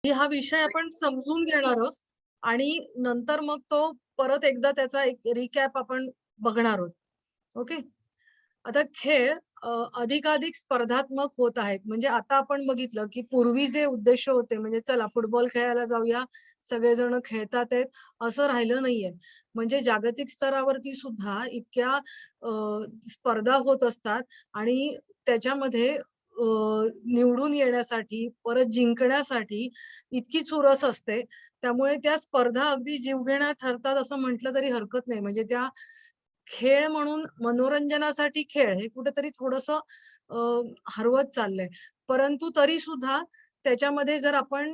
हा विषय आपण समजून घेणार आहोत आणि नंतर मग तो परत एकदा त्याचा एक रिकॅप आपण बघणार आहोत. ओके. आता खेळ अधिकाधिक स्पर्धात्मक होत आहेत. म्हणजे आता आपण बघितलं, की पूर्वी जे उद्देश होते म्हणजे चला फुटबॉल खेळायला जाऊया, सगळेजण खेळतात आहेत, असं राहिलं नाहीये. म्हणजे जागतिक स्तरावरती सुद्धा इतक्या स्पर्धा होत असतात आणि त्याच्यामध्ये निवडून येण्यासाठी, परत जिंकण्यासाठी इतकी चुरस असते. त्यामुळे त्या स्पर्धा अगदी जीवघेण्या ठरतात असं म्हटलं तरी हरकत नाही. म्हणजे त्या खेळ म्हणून मनोरंजनासाठी खेळ हे कुठेतरी थोडंसं अ, हरवत चाललंय. परंतु तरी सुद्धा त्याच्यामध्ये जर आपण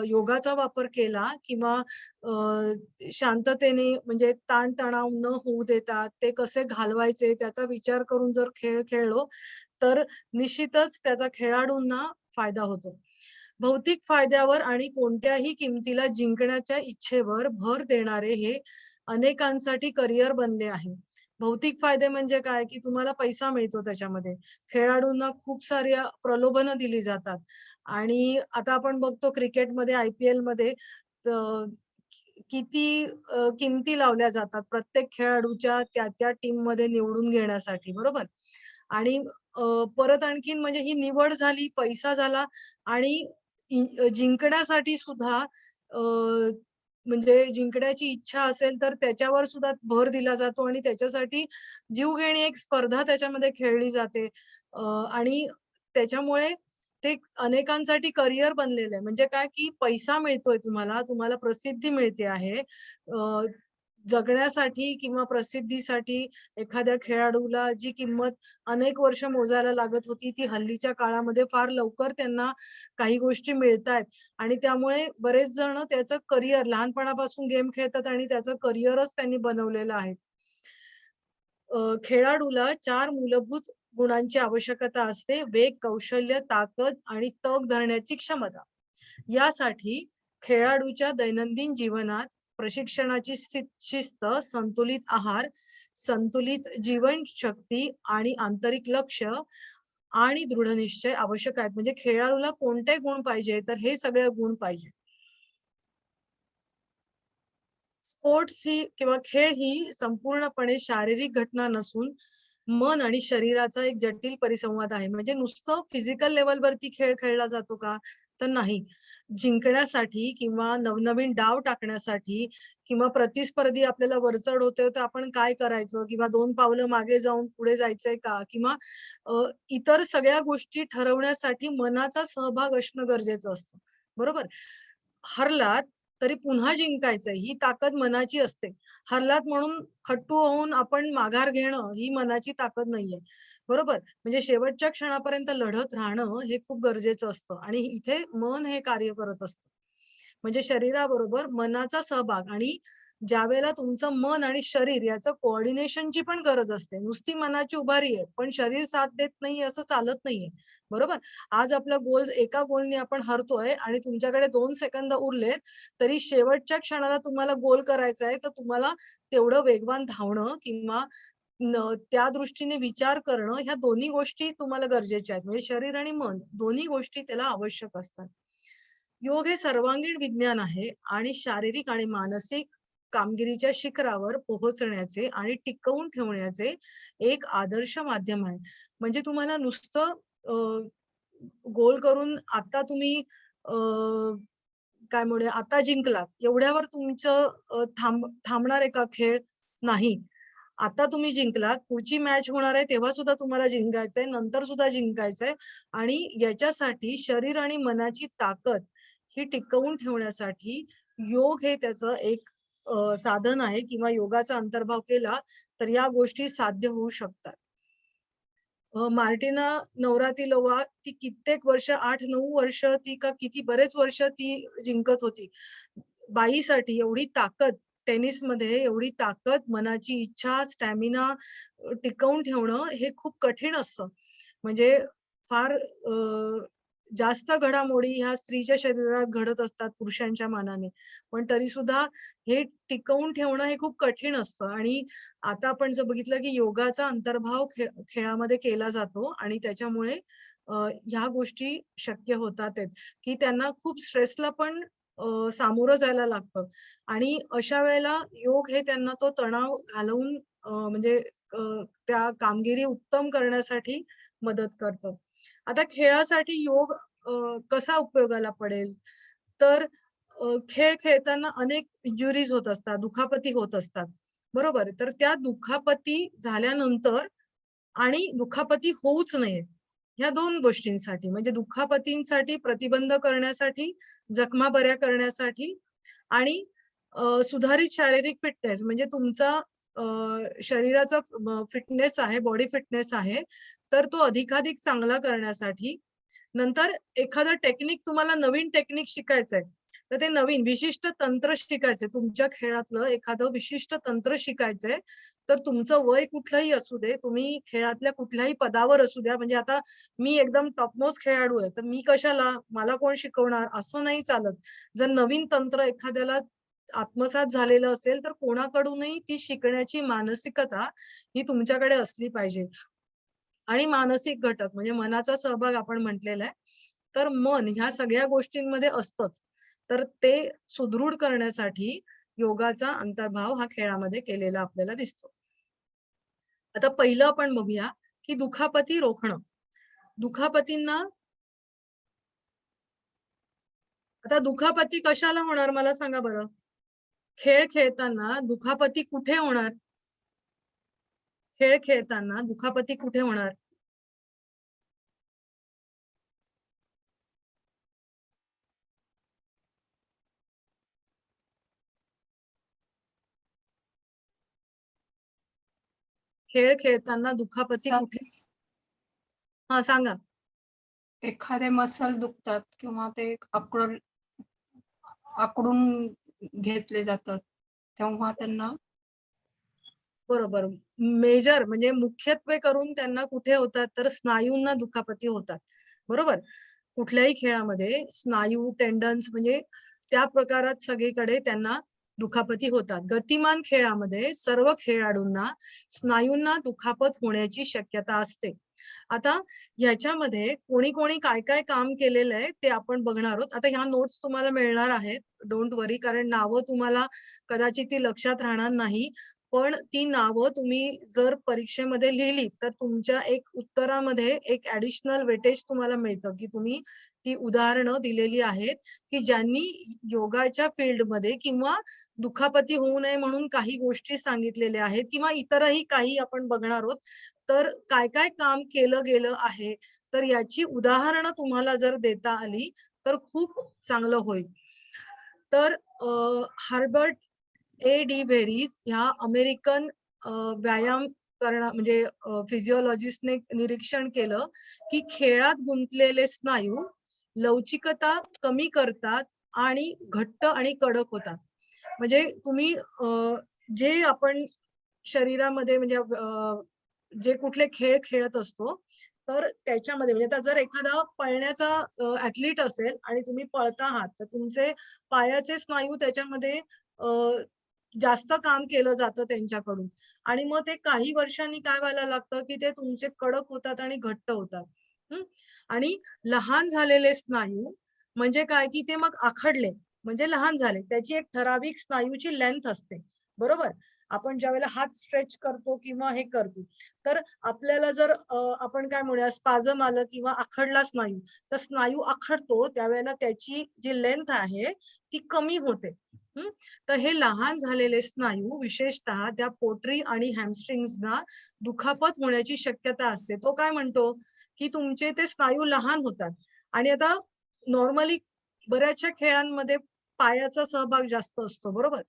योगाचा वापर केला किंवा शांततेने म्हणजे ताण-तणाव न होऊ देता ते कसे घालवायचे त्याचा विचार करून जर खेळ खेळलो, तर निश्चितच त्याचा खेळाडूंना फायदा होतो. भौतिक फायद्यावर आणि कोणत्याही किमतीला जिंकण्याच्या इच्छेवर भर देणारे हे अनेकांसाठी करिअर बनले आहे. भौतिक फायदे म्हणजे काय, की तुम्हाला पैसा मिळतो त्याच्यामध्ये. खेळाडूंना खूप साऱ्या प्रलोभनं दिली जातात आणि आता आपण बघतो क्रिकेटमध्ये IPLमध्ये किती किमती लावल्या जातात प्रत्येक खेळाडूच्या त्या टीममध्ये निवडून घेण्यासाठी, बरोबर? आणि परत आणखीन म्हणजे ही निवड झाली, पैसा झाला आणि जिंकण्यासाठी सुद्धा अ, म्हणजे जिंकण्याची इच्छा असेल तर त्याच्यावर सुद्धा भर दिला जातो आणि त्याच्यासाठी जीवघेणी एक स्पर्धा त्याच्यामध्ये खेळली जाते. आणि त्याच्यामुळे ते अनेकांसाठी करिअर बनलेलं आहे. म्हणजे काय, की पैसा मिळतोय तुम्हाला, तुम्हाला प्रसिद्धी मिळते आहे. जगण्यासाठी किंवा प्रसिद्धीसाठी एखाद्या खेळाडूला जी किंमत अनेक वर्ष मोजायला लागत होती, ती हल्लीच्या काळामध्ये फार लवकर त्यांना काही गोष्टी मिळतायत आणि त्यामुळे बरेच जण त्याचं करिअर लहानपणापासून गेम खेळतात आणि त्याचं करिअरच त्यांनी बनवलेलं आहे. खेळाडूला 4 मूलभूत गुणांची आवश्यकता असते. वेग, कौशल्य, ताकद आणि तग धरण्याची क्षमता. यासाठी खेळाडूच्या दैनंदिन जीवनात प्रशिक्षणाची शिस्त, संतुलित आहार, संतुलित जीवनशक्ती आणि आंतरिक लक्ष आणि दृढनिश्चय आवश्यक आहेत. म्हणजे खेळाडूला कोणते गुण पाहिजे, तर हे सगळे गुण पाहिजे. स्पोर्ट्स ही किंवा खेळ ही संपूर्णपणे शारीरिक घटना नसून मन आणि शरीराचा एक जटिल परिसंवाद आहे. म्हणजे नुसतं फिजिकल लेव्हलवरती खेळ खेळला जातो का? तर नाही. जिंकण्यासाठी किंवा नवनवीन डाव टाकण्यासाठी किंवा प्रतिस्पर्धी आपल्याला वरचढ होतोय, तर आपण काय करायचं? किंवा 2 पावलं मागे जाऊन पुढे जायचंय का? किंवा इतर सगळ्या गोष्टी ठरवण्यासाठी मनाचा सहभाग असणं गरजेचं असतं. बरोबर? हरलात तरी पुन्हा जिंकायचंय ही ताकद मनाची असते. हरलात म्हणून खट्टू होऊन आपण माघार घेणं ही मनाची ताकद नाहीये. बरोबर? म्हणजे शेवटच्या क्षणापर्यंत लढत राहणं हे खूप गरजेचं असतं आणि इथे मन हे कार्य करत असतं. म्हणजे शरीराबरोबर मनाचा सहभाग आणि ज्यावेळेला तुमचं मन आणि शरीर याचं कोऑर्डिनेशनची पण गरज असते. नुसती मनाची उभारी आहे, पण शरीर साथ देत नाहीये असं चालत नाहीये. बरोबर? आज आपला गोल एका गोलने आपण हरतोय आणि तुमच्याकडे 2 सेकंद उरलेत, तरी शेवटच्या क्षणाला तुम्हाला गोल करायचा आहे, तर तुम्हाला तेवढं वेगवान धावणं किंवा त्या दृष्टीने विचार करणं, ह्या दोन्ही गोष्टी तुम्हाला गरजेच्या आहेत. म्हणजे शरीर आणि मन दोन्ही गोष्टी त्याला आवश्यक असतात. योग हे सर्वांगीण विज्ञान आहे आणि शारीरिक आणि मानसिक कामगिरीच्या शिखरावर पोहोचण्याचे आणि टिकवून ठेवण्याचे एक आदर्श माध्यम आहे. म्हणजे तुम्हाला नुसतं अ, गोल करून आता तुम्ही अ, काय म्हणूया आता जिंकलात एवढ्यावर तुमचं थांबणार आहे का खेळ? नाही. आता तुम्ही जिंकलात, पुढची मॅच होणार आहे तेव्हा सुद्धा तुम्हाला जिंकायचंय, नंतर सुद्धा जिंकायचंय आणि याच्यासाठी शरीर आणि मनाची ताकद ही टिकवून ठेवण्यासाठी योग हे त्याचं एक साधन आहे किंवा योगाचा अंतर्भाव केला तर या गोष्टी साध्य होऊ शकतात. मार्टिना नवरातिलोव्हा ती कित्येक वर्ष 8-9 वर्ष ती का किती बरेच वर्ष ती जिंकत होती. बाईसाठी एवढी ताकद टेनिसमध्ये एवढी ताकद, मनाची इच्छा, स्टॅमिना टिकवून ठेवणं हे खूप कठीण असतं. म्हणजे फार जास्त घडामोडी ह्या स्त्रीच्या शरीरात घडत असतात पुरुषांच्या मानाने. पण तरीसुद्धा हे टिकवून ठेवणं हे खूप कठीण असतं आणि आता आपण जर बघितलं की योगाचा अंतर्भाव खेळामध्ये केला जातो आणि त्याच्यामुळे ह्या गोष्टी शक्य होतात आहेत, की त्यांना खूप स्ट्रेसला पण सामोरं जायला लागतं आणि अशा वेळेला योग हे त्यांना तो तणाव घालवून म्हणजे अ, त्या कामगिरी उत्तम करण्यासाठी मदत करतं. आता खेळासाठी योग कसा उपयोगाला पडेल? तर खेळ खेळताना अनेक इंजुरीज होत असतात, दुखापती होत असतात. बरोबर? तर त्या दुखापती झाल्यानंतर आणि दुखापती होऊच नये, ह्या 2 गोष्टींसाठी म्हणजे दुखापतींसाठी प्रतिबंध करण्यासाठी, जखमा बऱ्या करण्यासाठी आणि सुधारित शारीरिक फिटनेस म्हणजे तुमचा अ, शरीराचा फिटनेस आहे, बॉडी फिटनेस आहे, तर तो अधिकाधिक चांगला करण्यासाठी. नंतर एखादं टेक्निक तुम्हाला नवीन टेक्निक शिकायचंय, तर ते नवीन विशिष्ट तंत्र शिकायचंय. तुमच्या खेळातलं एखादं विशिष्ट तंत्र शिकायचंय, तर तुमचं वय कुठलंही असू दे, तुम्ही खेळातल्या कुठल्याही पदावर असू द्या. म्हणजे आता मी एकदम टॉपमोस्ट खेळाडू आहे, तर मी कशाला, मला कोण शिकवणार असं नाही चालत. जर नवीन तंत्र एखाद्याला आत्मसात झालेलं असेल, तर कोणाकडूनही ती शिकण्याची मानसिकता ही तुमच्याकडे असली पाहिजे. आणि मानसिक घटक म्हणजे मनाचा सहभाग आपण म्हटलेला आहे. तर मन ह्या सगळ्या गोष्टींमध्ये असतंच. तर ते सुदृढ करण्यासाठी योगाचा अंतर्भाव हा खेळामध्ये केलेला आपल्याला दिसतो. आता पहिलं आपण बघूया, की दुखापती रोखणं. दुखापतींना आता दुखापती कशाला होणार मला सांगा बरं? खेळ खेळताना दुखापती कुठे होणार? खेळ खेळताना दुखापती कुठे होणार? खेळ खेळताना दुखापती कुठे हां, सांगा. एखादे मसल दुखतात किंवा ते आकडून घेतले जातात, तेव्हा त्यांना बरोबर. मेजर म्हणजे मुख्यत्वे करून त्यांना कुठे होतात, तर स्नायूंना दुखापती होतात. बरोबर? कुठल्याही खेळामध्ये स्नायू, टेंडन्स म्हणजे त्या प्रकारात सगळीकडे त्यांना दुखापती होतात. गतिमान खेळामध्ये सर्व खेळाडूंना स्नायूंना दुखापत होण्याची शक्यता असते. आता ह्याच्यामध्ये कोणी-कोणी काय-काय काम केलेलं आहे ते आपण बघणार आहोत. आता ह्या नोट्स तुम्हाला मिळणार आहेत. डोंट वरी कारण नावं तुम्हाला कदाचित ती लक्षात राहणार नाही. पण ती नावं तुम्ही जर परीक्षेमध्ये लिहिली, तर तुमच्या एक उत्तरामध्ये एक ॲडिशनल वेटेज तुम्हाला मिळतं, की तुम्ही ती उदाहरणं दिलेली आहेत, की ज्यांनी योगाच्या फील्डमध्ये किंवा दुखापती होऊ नये म्हणून काही गोष्टी सांगितलेल्या आहेत किंवा इतरही काही आपण बघणार आहोत. तर काय-काय काम केलं गेलं आहे, तर याची उदाहरणं तुम्हाला जर देता आली, तर खूप चांगलं होईल. तर हार्बर्ट ए. डी. व्हेरीज ह्या अमेरिकन व्यायाम म्हणजे फिजिओलॉजिस्टने निरीक्षण केलं, की खेळात गुंतलेले स्नायू लवचिकता कमी करतात आणि घट्ट आणि कडक होतात. म्हणजे तुम्ही जे आपण शरीरामध्ये म्हणजे जे कुठले खेळ खेळत असतो, तर त्याच्यामध्ये म्हणजे आता जर एखादा पळण्याचा ॲथलीट असेल आणि तुम्ही पळता आहात, तर तुमचे पायाचे स्नायू त्याच्यामध्ये जास्त काम केलं जातं त्यांच्याकडून आणि मग ते काही वर्षांनी काय व्हायला लागतं, की ते तुमचे कडक होतात आणि घट्ट होतात. हं. आणि लहान झालेले स्नायू म्हणजे काय, की ते मग आखडले म्हणजे लहान झाले. त्याची एक ठराविक स्नायूची लेंथ असते. बरोबर? आपण ज्यावेळेला हात स्ट्रेच करतो किंवा हे करतो, तर आपल्याला जर आपण काय म्हणूया स्पाझम आलं किंवा आखडला स्नायू, तर स्नायू आखडतो त्यावेळेला त्याची जी लेंथ आहे ती कमी होते. तर हे लहान झालेले स्नायू विशेषतः त्या पोटरी आणि हॅमस्ट्रिंग्सना दुखापत होण्याची शक्यता असते. तो काय म्हणतो, की तुमचे ते स्नायू लहान होतात आणि आता नॉर्मली बऱ्याचशा खेळांमध्ये पायाचा सहभाग जास्त असतो, बरोबर?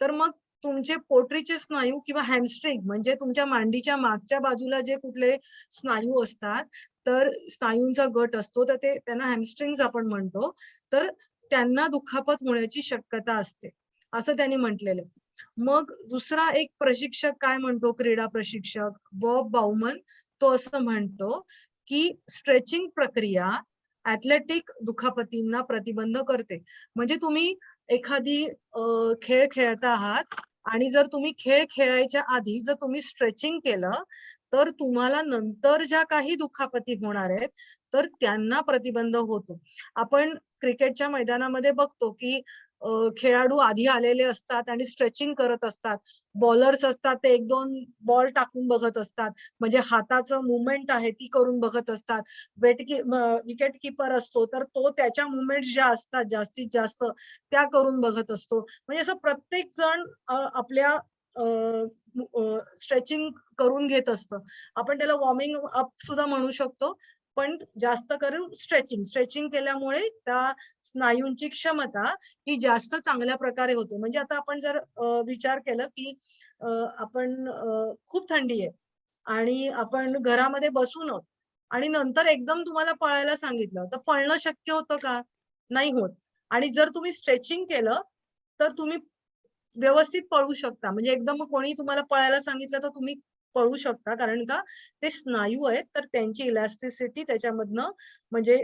तर मग तुमचे पोटरीचे स्नायू किंवा हॅमस्ट्रिंग म्हणजे तुमच्या मांडीच्या मागच्या बाजूला जे कुठले स्नायू असतात, तर स्नायूंचा गट असतो, तर ते त्यांना हॅमस्ट्रिंग्स आपण म्हणतो. तर त्यांना दुखापत होण्याची शक्यता असते, असं त्यांनी म्हटलेलं आहे. मग दुसरा एक प्रशिक्षक काय म्हणतो, क्रीडा प्रशिक्षक बॉब बाउमन, तो असं म्हणतो, की स्ट्रेचिंग प्रक्रिया ॲथलेटिक दुखापतींना प्रतिबंध करते. म्हणजे तुम्ही एखादी खेळ खेळत आहात आणि जर तुम्ही खेळ खेळायच्या आधी जर तुम्ही स्ट्रेचिंग केलं, तर तुम्हाला नंतर ज्या काही दुखापती होणार आहेत तर त्यांना प्रतिबंध होतो. आपण क्रिकेटच्या मैदानामध्ये बघतो की खेळाडू आधी आलेले असतात आणि स्ट्रेचिंग करत असतात. बॉलर्स असतात ते 1-2 बॉल टाकून बघत असतात. म्हणजे हाताचं मूव्हमेंट आहे ती करून बघत असतात. विकेट कीपर असतो तर तो त्याच्या मूव्हमेंट्स ज्या असतात जास्तीत जास्त त्या करून बघत असतो. म्हणजे असं प्रत्येक जण आपल्या स्ट्रेचिंग करून घेत असतं. आपण त्याला वॉर्मिंग अप सुद्धा म्हणू शकतो. पण जास्त करून स्ट्रेचिंग केल्यामुळे त्या स्नायूंची क्षमता ही जास्त चांगल्या प्रकारे होते. म्हणजे आता आपण जर विचार केलं की आपण खूप थंडी आहे आणि आपण घरामध्ये बसून आहोत आणि नंतर एकदम तुम्हाला पळायला सांगितलं, तर पळणं शक्य होतं का? नाही होत. आणि जर तुम्ही स्ट्रेचिंग केलं, तर तुम्ही व्यवस्थित पळू शकता. म्हणजे एकदम कोणी तुम्हाला पळायला सांगितलं, तर तुम्ही पळू शकता. कारण का ते स्नायू आहेत, तर त्यांची इलॅस्टिसिटी त्याच्यामधनं म्हणजे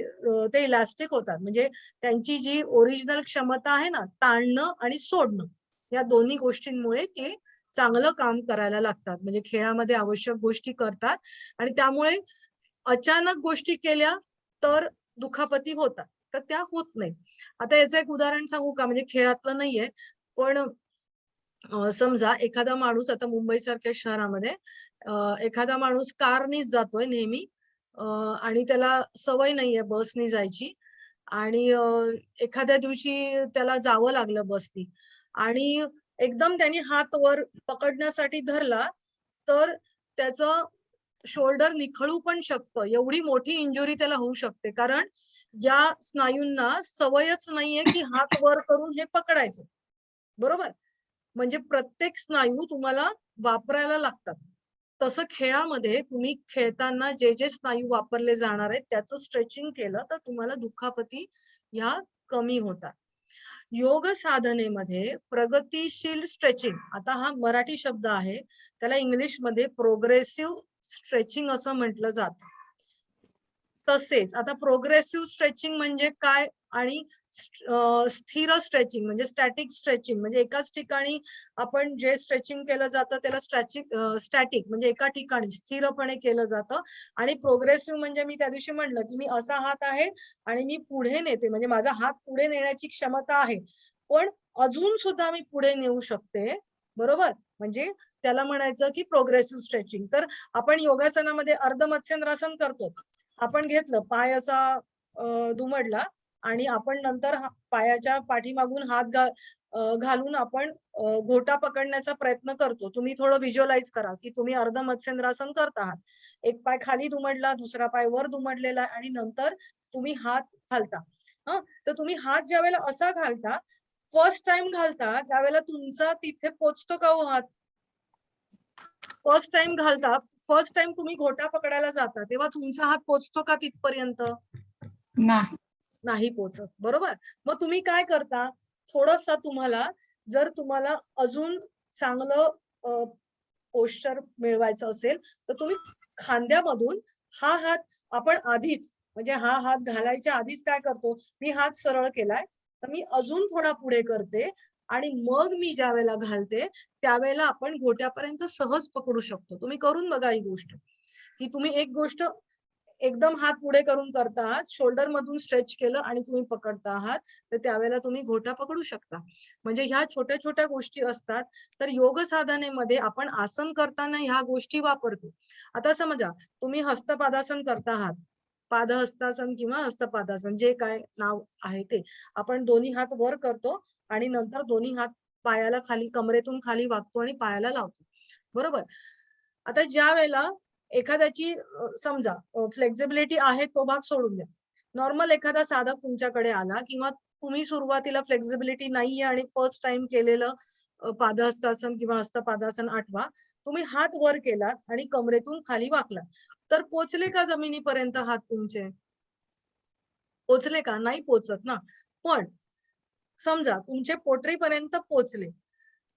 ते इलॅस्टिक होतात. म्हणजे त्यांची जी ओरिजिनल क्षमता आहे ना, ताणणं आणि सोडणं, या दोन्ही गोष्टींमुळे ते चांगलं काम करायला लागतात. म्हणजे खेळामध्ये आवश्यक गोष्टी करतात आणि त्यामुळे अचानक गोष्टी केल्या तर दुखापती होतात. तर त्या होत नाहीत. आता याचं एक उदाहरण सांगू का? म्हणजे खेळातलं नाहीये, पण समजा एखादा माणूस आता मुंबईसारख्या शहरामध्ये एखादा माणूस कारनीच जातोय नेहमी अ, आणि त्याला सवय नाहीये बसनी जायची आणि एखाद्या दिवशी त्याला जावं लागलं बसनी आणि एकदम त्यांनी हात वर पकडण्यासाठी धरला, तर त्याचं शोल्डर निखळू पण शकतं. एवढी मोठी इंजुरी त्याला होऊ शकते. कारण या स्नायूंना सवयच नाहीये, की हात वर करून हे पकडायचं. बरोबर? म्हणजे प्रत्येक स्नायू तुम्हाला वापरायला लागतात. तसं खेळामध्ये तुम्ही खेळताना जे स्नायू वापरले जाणार आहेत त्याचं स्ट्रेचिंग केलं तर तुम्हाला दुखापती ह्या कमी होतात. योग साधनेमध्ये प्रगतीशील स्ट्रेचिंग आता हा मराठी शब्द आहे. त्याला इंग्लिशमध्ये प्रोग्रेसिव्ह स्ट्रेचिंग असं म्हटलं जातं. तसेच आता प्रोग्रेसिव्ह स्ट्रेचिंग म्हणजे काय आणि स्थिर स्ट्रेचिंग म्हणजे स्टॅटिक स्ट्रेचिंग म्हणजे एकाच ठिकाणी आपण जे स्ट्रेचिंग केलं जातं त्याला स्टॅटिक म्हणजे एका ठिकाणी स्थिरपणे केलं जातं आणि प्रोग्रेसिव्ह म्हणजे मी त्या दिवशी म्हणलं की मी असा हात आहे आणि मी पुढे नेते म्हणजे माझा हात पुढे नेण्याची क्षमता आहे पण अजून सुद्धा मी पुढे नेऊ शकते बरोबर म्हणजे त्याला म्हणायचं की प्रोग्रेसिव्ह स्ट्रेचिंग तर आपण योगासनामध्ये अर्ध मत्स्येंद्रासन करतो आपण घेतलं पाय असा दुमडला आणि आपण नंतर पायाच्या पाठीमागून घालून आपण घोटा पकडण्याचा प्रयत्न करतो. तुम्ही थोडं व्हिज्युअलाइज करा, की तुम्ही अर्ध मत्स्येंद्रासन करत आहात. एक पाय खाली दुमडला, दुसरा पाय वर दुमडलेला आणि नंतर तुम्ही हात घालता. हं, तर तुम्ही हात ज्यावेळेला असा घालता, फर्स्ट टाईम घालता, त्यावेळेला तुमचा तिथे पोहोचतो का हो हात? फर्स्ट टाईम घालता, फर्स्ट टाईम तुम्ही घोटा पकडायला जाता, तेव्हा तुमचा हात पोहोचतो का तिथपर्यंत? नाही. नाही पोहोचत, बरोबर? मग तुम्ही काय करता? थोडंसं तुम्हाला जर तुम्हाला अजून चांगलं पोश्चर मिळवायचं असेल, तर तुम्ही खांद्यामधून हा हात आपण आधीच म्हणजे हा हात घालायच्या आधीच काय करतो, मी हात सरळ केलाय, तर मी अजून थोडा पुढे करते आणि मग मी ज्यावेळेला घालते, त्यावेळेला आपण घोट्यापर्यंत सहज पकडू शकतो. तुम्ही करून बघा ही गोष्ट, की तुम्ही एक गोष्ट एकदम हात पुढे करून करता आहात, शोल्डर मधून स्ट्रेच केलं आणि तुम्ही पकडता आहात, तर त्यावेळेला तुम्ही घोटा पकडू शकता. म्हणजे ह्या छोट्या-छोट्या गोष्टी असतात. तर योग साधनेमध्ये आपण आसन करताना ह्या गोष्टी वापरतो. आता समजा तुम्ही हस्तपादासन करता आहात. पादहस्तासन किंवा हस्तपादासन जे काय नाव आहे ते. आपण दोन्ही हात वर करतो आणि नंतर दोन्ही हात पायाला खाली कमरेतून खाली वाकतो आणि पायाला लावतो. बरोबर? आता ज्यावेळेला एखाद्याची समजा फ्लेक्सिबिलिटी आहे तो भाग सोडून द्या. नॉर्मल एखादा साधक तुमच्याकडे आला किंवा तुम्ही सुरुवातीला फ्लेक्सिबिलिटी नाहीये आणि फर्स्ट टाईम केलेलं पादहस्तासन किंवा हस्तपादासन आठवा. तुम्ही हात वर केलात आणि कमरेतून खाली वाकलात. तर पोहोचले का जमिनीपर्यंत हात तुमचे? पोहोचले का? नाही पोहोचत ना. पण समजा तुमचे पोटरीपर्यंत पोहोचले.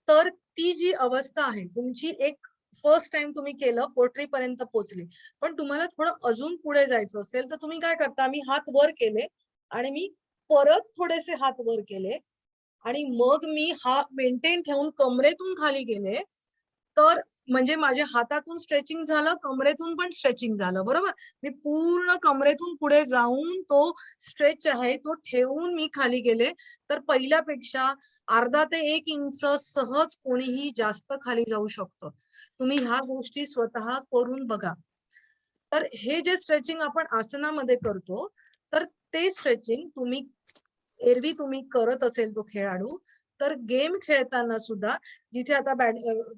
तर ती जी अवस्था आहे तुमची एक फर्स्ट टाइम तुम्ही केलं पोटरीपर्यंत पोहोचले. पण तुम्हाला थोडं अजून पुढे जायचं असेल तर तुम्ही काय करता? मी हात वर केले आणि मी परत थोडेसे हात वर केले आणि मग मी हा मेंटेन ठेवून कमरेतून खाली गेले. तर म्हणजे माझ्या हातातून स्ट्रेचिंग झालं, कमरेतून पण स्ट्रेचिंग झालं, बरोबर? मी पूर्ण कमरेतून पुढे जाऊन तो स्ट्रेच आहे तो ठेवून मी खाली गेले, तर पहिल्यापेक्षा अर्धा ते 1 इंच सहज कोणीही जास्त खाली जाऊ शकतं. तुम्ही ह्या गोष्टी स्वतः करून बघा. तर हे जे स्ट्रेचिंग आपण आसनामध्ये करतो, तर ते स्ट्रेचिंग एरवी तुम्ही करत असेल तो खेळाडू, तर गेम खेळताना सुद्धा जिथे आता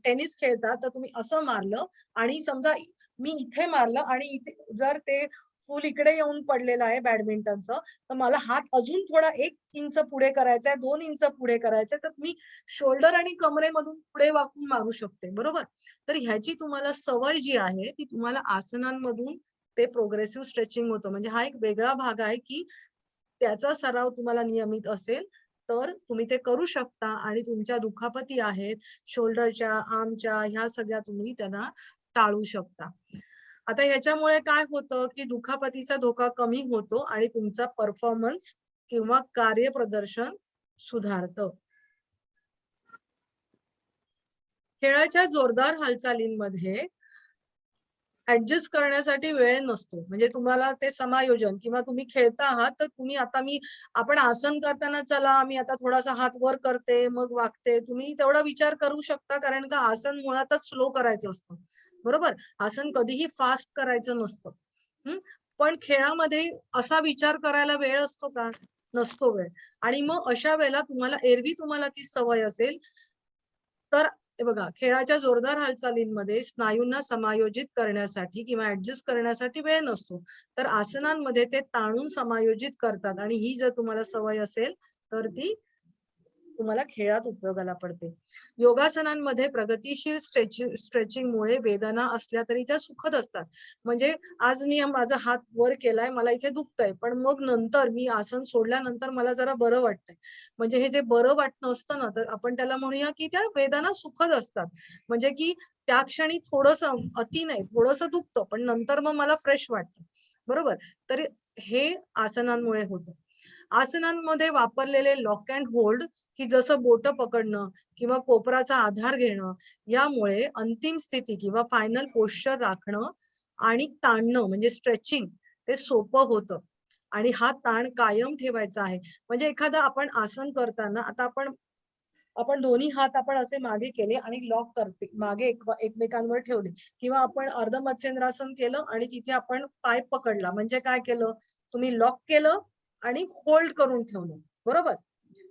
टेनिस खेळता, तर तुम्ही असं मारलं आणि समजा मी इथे मारलं आणि इथे जर ते फूल इकडे येऊन पडलेलं आहे बॅडमिंटनचं, तर मला हात अजून थोडा 1 इंच पुढे करायचा आहे, 2 इंच पुढे करायचा तर मी शोल्डर आणि कमरेमधून पुढे वाकून मारू शकते, बरोबर? तर ह्याची तुम्हाला सवय जी आहे, ती तुम्हाला आसनांमधून ते प्रोग्रेसिव्ह स्ट्रेचिंग होतं. म्हणजे हा एक वेगळा भाग आहे, की त्याचा सराव तुम्हाला नियमित असेल, तर तुम्ही ते करू शकता आणि तुमच्या दुखापती आहेत, शोल्डरच्या, आर्मच्या ह्या सगळ्या तुम्ही त्यांना टाळू शकता. आता ह्याच्यामुळे काय होतं, की दुखापतीचा धोका कमी होतो आणि तुमचा परफॉर्मन्स किंवा कार्यप्रदर्शन सुधारतं. खेळाच्या जोरदार हालचालींमध्ये ऍडजस्ट करण्यासाठी वेळ नसतो. म्हणजे तुम्हाला ते समायोजन किंवा तुम्ही खेळता आहात, तर तुम्ही आता आपण आसन करताना चला मी आता थोडासा हात वर करते, मग वाकते. तुम्ही तेवढा विचार करू शकता कारण का आसन मुळातच स्लो करायचं असतं. बरोबर? आसन कधीही फास्ट करायचं नसतं. हं. पण खेळामध्ये असा विचार करायला वेळ असतो का? नसतो वेळ. आणि मग अशा वेळेला एरवी तुम्हाला ती सवय असेल, तर हे बघा, खेळाच्या जोरदार हालचालींमध्ये स्नायूंना समायोजित करण्यासाठी किंवा ऍडजस्ट करण्यासाठी वेळ नसतो. तर आसनांमध्ये ते ताणून समायोजित करतात आणि ही जर तुम्हाला सवय असेल, तर ती तुम्हाला खेळात उपयोगाला पडते. योगासनांमध्ये प्रगतिशील स्ट्रेचिंगमुळे वेदना असल्या तरी त्या सुखद असतात. म्हणजे आज मी माझा हात वर केलाय, मला इथे दुखतंय, पण मग नंतर मी आसन सोडल्यानंतर मला जरा बरं वाटतंय. म्हणजे हे जे बरं वाटणं असतं ना, तर आपण त्याला म्हणूया की त्या वेदना सुखद असतात. म्हणजे की त्या क्षणी थोडंसं अति नाही, थोडंसं दुखतं, पण नंतर मग मला फ्रेश वाटतं. बरोबर? तर हे आसनांमुळे होतं. आसनांमध्ये वापरलेले लॉक अँड होल्ड की जसं बोटं पकडणं किंवा कोपराचा आधार घेणं, यामुळे अंतिम स्थिती किंवा फायनल पोश्चर राखणं आणि ताणणं म्हणजे स्ट्रेचिंग ते सोपं होतं. आणि हा ताण कायम ठेवायचा आहे. म्हणजे एखादं आपण आसन करताना आता आपण आपण दोन्ही हात आपण असे मागे केले आणि लॉक करते. मागे एकमेकांवर ठेवले किंवा आपण अर्ध मत्स्येंद्रासन केलं आणि तिथे आपण पाय पकडला. म्हणजे काय केलं? तुम्ही लॉक केलं आणि होल्ड करून ठेवलं. बरोबर?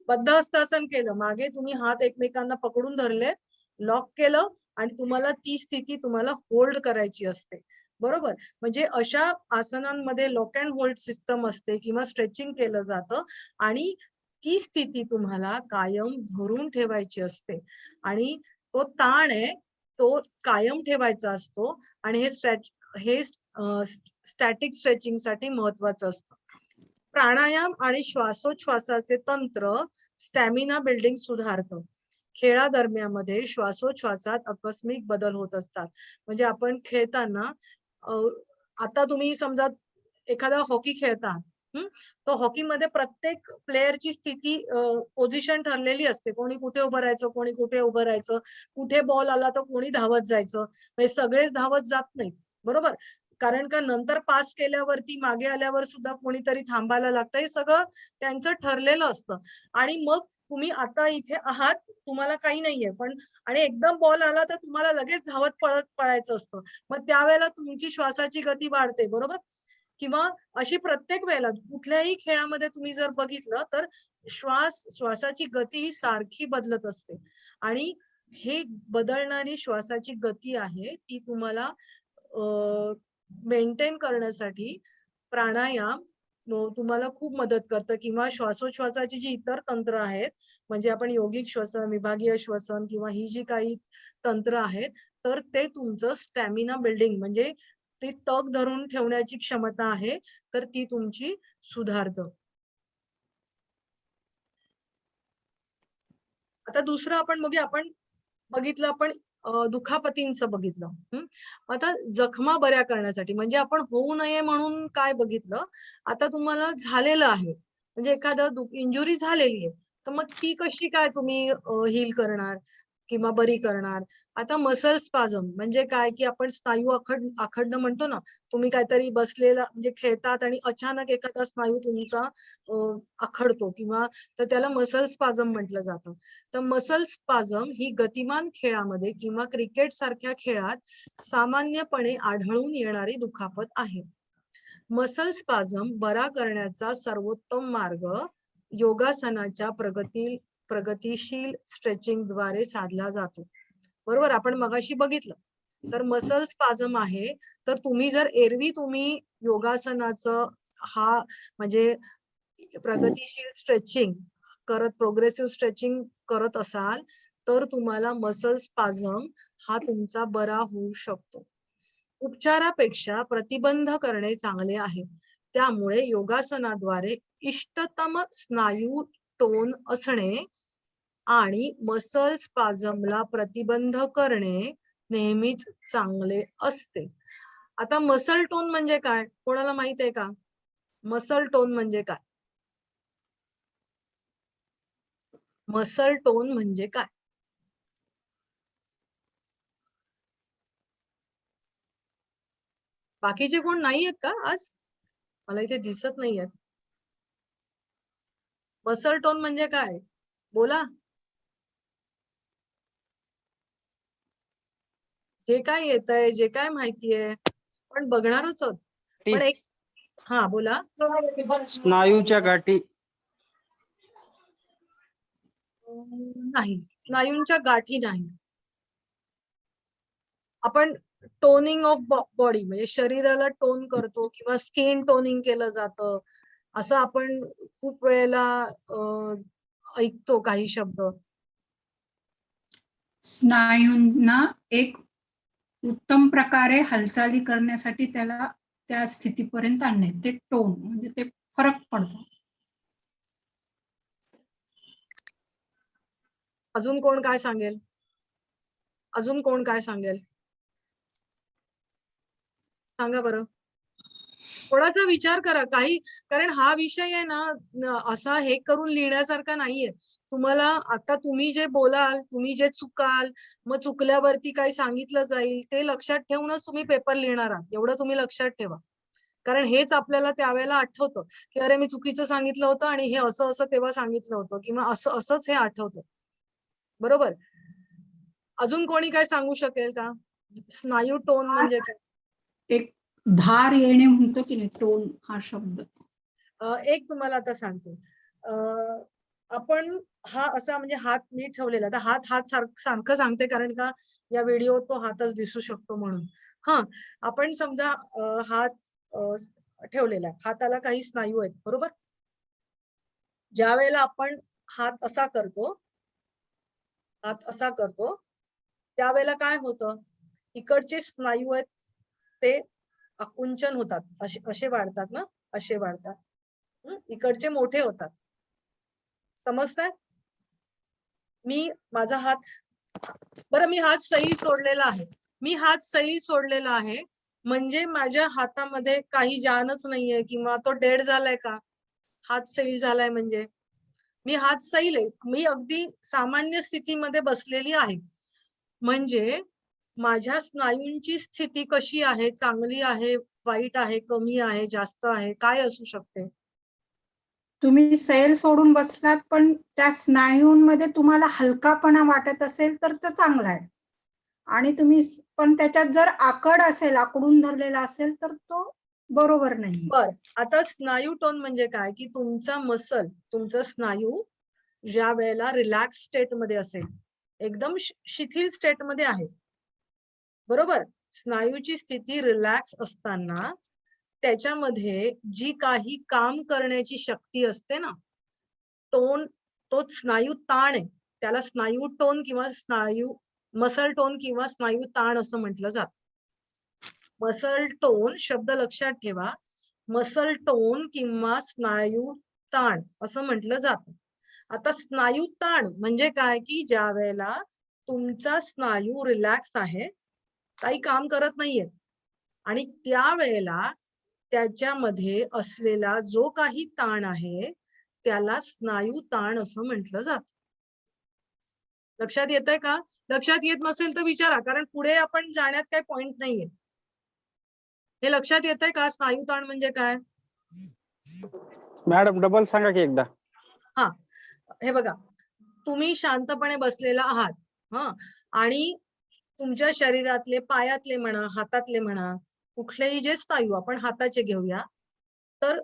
बद्ध हस्तासन केलं. मागे तुम्ही हात एकमेकांना पकडून धरलेत, लॉक केलं आणि तुम्हाला ती स्थिती होल्ड करायची असते. बरोबर? म्हणजे अशा आसनांमध्ये लॉक अँड होल्ड सिस्टम असते किंवा स्ट्रेचिंग केलं जातं आणि ती स्थिती तुम्हाला कायम धरून ठेवायची असते आणि तो ताण आहे, तो कायम ठेवायचा असतो आणि हे स्टॅटिक स्ट्रेचिंगसाठी महत्वाचं असतं. प्राणायाम आणि श्वासोच्छवासाचे तंत्र स्टॅमिना बिल्डिंग सुधारतं. खेळादरम्यानमध्ये श्वासोच्छवासात आकस्मिक बदल होत असतात. म्हणजे आपण खेळताना अ, आता तुम्ही समजा एखादा हॉकी खेळता, हं, तर हॉकीमध्ये प्रत्येक प्लेयरची पोझिशन ठरलेली असते. कोणी कुठे उभं राहायचं, कोणी कुठे उभं राहायचं, कुठे बॉल आला तर कोणी धावत जायचं. म्हणजे सगळेच धावत जात नाहीत. बरोबर? कारण का नंतर पास केल्यावरती मागे आल्यावर सुद्धा कोणीतरी थांबायला लागतं. हे सगळं त्यांचं ठरलेलं असतं आणि मग तुम्ही आता इथे आहात, तुम्हाला काही नाहीये, पण आणि एकदम बॉल आला तर तुम्हाला लगेच धावत पळत पळायचं असतं. मग त्यावेळेला तुमची श्वासाची गती वाढते, बरोबर? किंवा अशी प्रत्येक वेळेला कुठल्याही खेळामध्ये तुम्ही जर बघितलं तर श्वासाची गती ही सारखी बदलत असते आणि हे बदलणारी श्वासाची गती आहे ती तुम्हाला मेंटेन करण्यासाठी प्राणायाम तुम्हाला खूप मदत करतं किंवा श्वासोच्छवासाची जी इतर तंत्र आहेत, म्हणजे आपण योगिक श्वसन, विभागीय श्वसन किंवा ही जी काही तंत्र आहेत, तर ते तुमचं स्टॅमिना बिल्डिंग म्हणजे ती तग धरून ठेवण्याची क्षमता आहे, तर ती तुमची सुधारतं. आता दुसरं आपण बघूया, आपण दुखापतींचं बघितलं. हं. आता जखमा बऱ्या करण्यासाठी म्हणजे आपण होऊ नये म्हणून काय बघितलं, आता तुम्हाला झालेलं आहे. म्हणजे एखादं इंजुरी झालेली आहे. तर मग ती कशी काय तुम्ही हील करणार? किंवा बरी करणार. आता मसल स्पाझम म्हणजे काय, की आपण स्नायू आखडणं म्हणतो ना. तुम्ही काहीतरी बसलेला म्हणजे खेळतात आणि अचानक एखादा स्नायू तुमचा आखडतो किंवा तर त्याला मसल स्पाझम म्हटलं जातं. तर मसल स्पाझम ही गतिमान खेळामध्ये किंवा क्रिकेट सारख्या खेळात सामान्यपणे आढळून येणारी दुखापत आहे. मसल स्पाझम बरा करण्याचा सर्वोत्तम मार्ग योगासनाच्या प्रगतिशील स्ट्रेचिंगद्वारे साधला जातो. बरोबर, आपण मगाशी बघितलं. तर मसल स्पाझम आहे, तर तुम्ही जर एरवी तुम्ही योगासनाचं हा म्हणजे प्रगतिशील स्ट्रेचिंग प्रोग्रेसिव्ह स्ट्रेचिंग करत असाल, तर तुम्हाला मसल स्पाझम हा तुमचा बरा होऊ शकतो. उपचारापेक्षा प्रतिबंध करणे चांगले आहे. त्यामुळे योगासनाद्वारे इष्टतम स्नायू टोन असणे आणि मसल स्पाझमला प्रतिबंध करणे नेहमीच चांगले असते. आता मसल टोन म्हणजे काय? कोणाला माहित आहे का? मसल टोन म्हणजे काय? मसल टोन म्हणजे काय? बाकीचे कोण नाही आहेत का आज? मला इथे दिसत नाहीयेत. मसल टोन म्हणजे काय? बोला. जे काय येतंय, जे काय माहितीये, पण बघणारच आहोत. पण एक हा बोला. स्नायूच्या गाठी. नाही, स्नायूंच्या गाठी नाही. आपण टोनिंग ऑफ बॉडी म्हणजे शरीराला टोन करतो किंवा स्किन टोनिंग केलं जातं, असं आपण खूप वेळेला ऐकतो काही शब्द. स्नायूंना एक उत्तम प्रकारे हालचाली करण्यासाठी त्याला त्या स्थितीपर्यंत आणणे, ते टोन म्हणजे ते फरक पडतो. अजून कोण काय सांगेल? अजून कोण काय सांगेल? सांगा बरं. थोडासा विचार करा काही, कारण हा विषय आहे ना असा हे करून लिहिण्यासारखा नाहीये. तुम्हाला आता तुम्ही जे बोलाल, तुम्ही जे चुकाल, मग चुकल्यावरती काय सांगितलं जाईल ते लक्षात ठेवूनच तुम्ही पेपर लिहिणार आहात. एवढं तुम्ही लक्षात ठेवा. कारण हेच आपल्याला त्यावेळेला आठवतं, की अरे मी चुकीचं सांगितलं होतं आणि हे असं असं तेव्हा सांगितलं होतं किंवा असं असंच हे आठवतं. बरोबर. अजून कोणी काय सांगू शकेल का? स्नायू टोन म्हणजे काय? एक भार येणे म्हणतो की नाही, टोन हा शब्द. एक तुम्हाला आता सांगते. आपण हा असा म्हणजे हात मी ठेवलेला, तर हात सारखं सांगते कारण का या व्हिडिओ तो हातच दिसू शकतो म्हणून. हा, आपण समजा हात ठेवलेला आहे. हाताला काही स्नायू आहेत, बरोबर. ज्या वेळेला आपण हात असा करतो, त्यावेळेला काय होतं, इकडचे स्नायू आहेत ते आकुंचन होतात, असे वाढतात ना, असे वाढतात. इकडचे मोठे होतात. समजतंय? माझा हात, बरं मी हात सैल सोडलेला आहे. म्हणजे माझ्या हातामध्ये काही जानच नाहीये किंवा तो डेड झालाय का? हात सैल झालाय म्हणजे मी हात सैल आहे. मी अगदी सामान्य स्थितीमध्ये बसलेली आहे. म्हणजे माझ्या स्नायूंची स्थिती कशी आहे? चांगली आहे, वाईट आहे, कमी आहे, जास्त आहे, काय असू शकते? तुम्ही सैल सोडून बसलात पण त्या स्नायूंमध्ये तुम्हाला हलकापणा वाटत असेल तर तो चांगला आहे. आणि तुम्ही पण त्याच्यात जर आकडून धरलेला असेल तर तो बरोबर नाही. बर, आता स्नायू टोन म्हणजे काय, की तुमचा स्नायू ज्या वेळेला रिलॅक्स स्टेट मध्ये असेल, एकदम शिथिल स्टेट मध्ये आहे, बरोबर. स्नायूची स्थिती रिलॅक्स असताना त्याच्यामध्ये जी काही काम करण्याची शक्ती असते ना, तो स्नायू ताण आहे, त्याला स्नायू टोन किंवा मसल टोन किंवा स्नायू ताण असं म्हटलं जातं. मसल टोन शब्द लक्षात ठेवा. मसल टोन किंवा स्नायू ताण असं म्हटलं जातं. आता स्नायू ताण म्हणजे काय, की ज्या वेळेला तुमचा स्नायू रिलॅक्स आहे, काही काम करत नाहीये, आणि त्यावेळेला त्याच्यामध्ये असलेला जो काही ताण आहे त्याला स्नायू ताण असं म्हटलं जातं. लक्षात येतंय का? लक्षात येत नसेल तर विचारा, कारण पुढे आपण जाण्यात काही पॉइंट नाहीये. हे लक्षात येतंय का? स्नायू ताण म्हणजे काय? मॅडम डबल सांगा की एकदा. हा, हे बघा, तुम्ही शांतपणे बसलेला आहात, हा, आणि तुमच्या शरीरातले, पायातले म्हणा, हातातले म्हणा, कुठलेही जे स्नायू, आपण हाताचे घेऊया, तर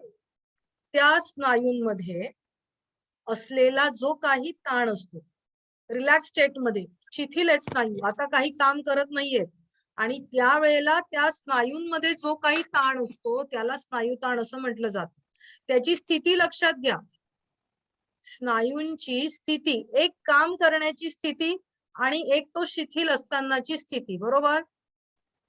त्या स्नायूंमध्ये असलेला जो काही ताण असतो, रिलॅक्स स्टेटमध्ये, शिथिल आहेत स्नायू, आता काही काम करत नाहीयेत, आणि त्यावेळेला त्या स्नायूंमध्ये जो काही ताण असतो त्याला स्नायू ताण असं म्हटलं जातं. त्याची स्थिती लक्षात घ्या. स्नायूंची स्थिती, एक काम करण्याची स्थिती आणि एक तो शिथिल असतानाची स्थिती, बरोबर?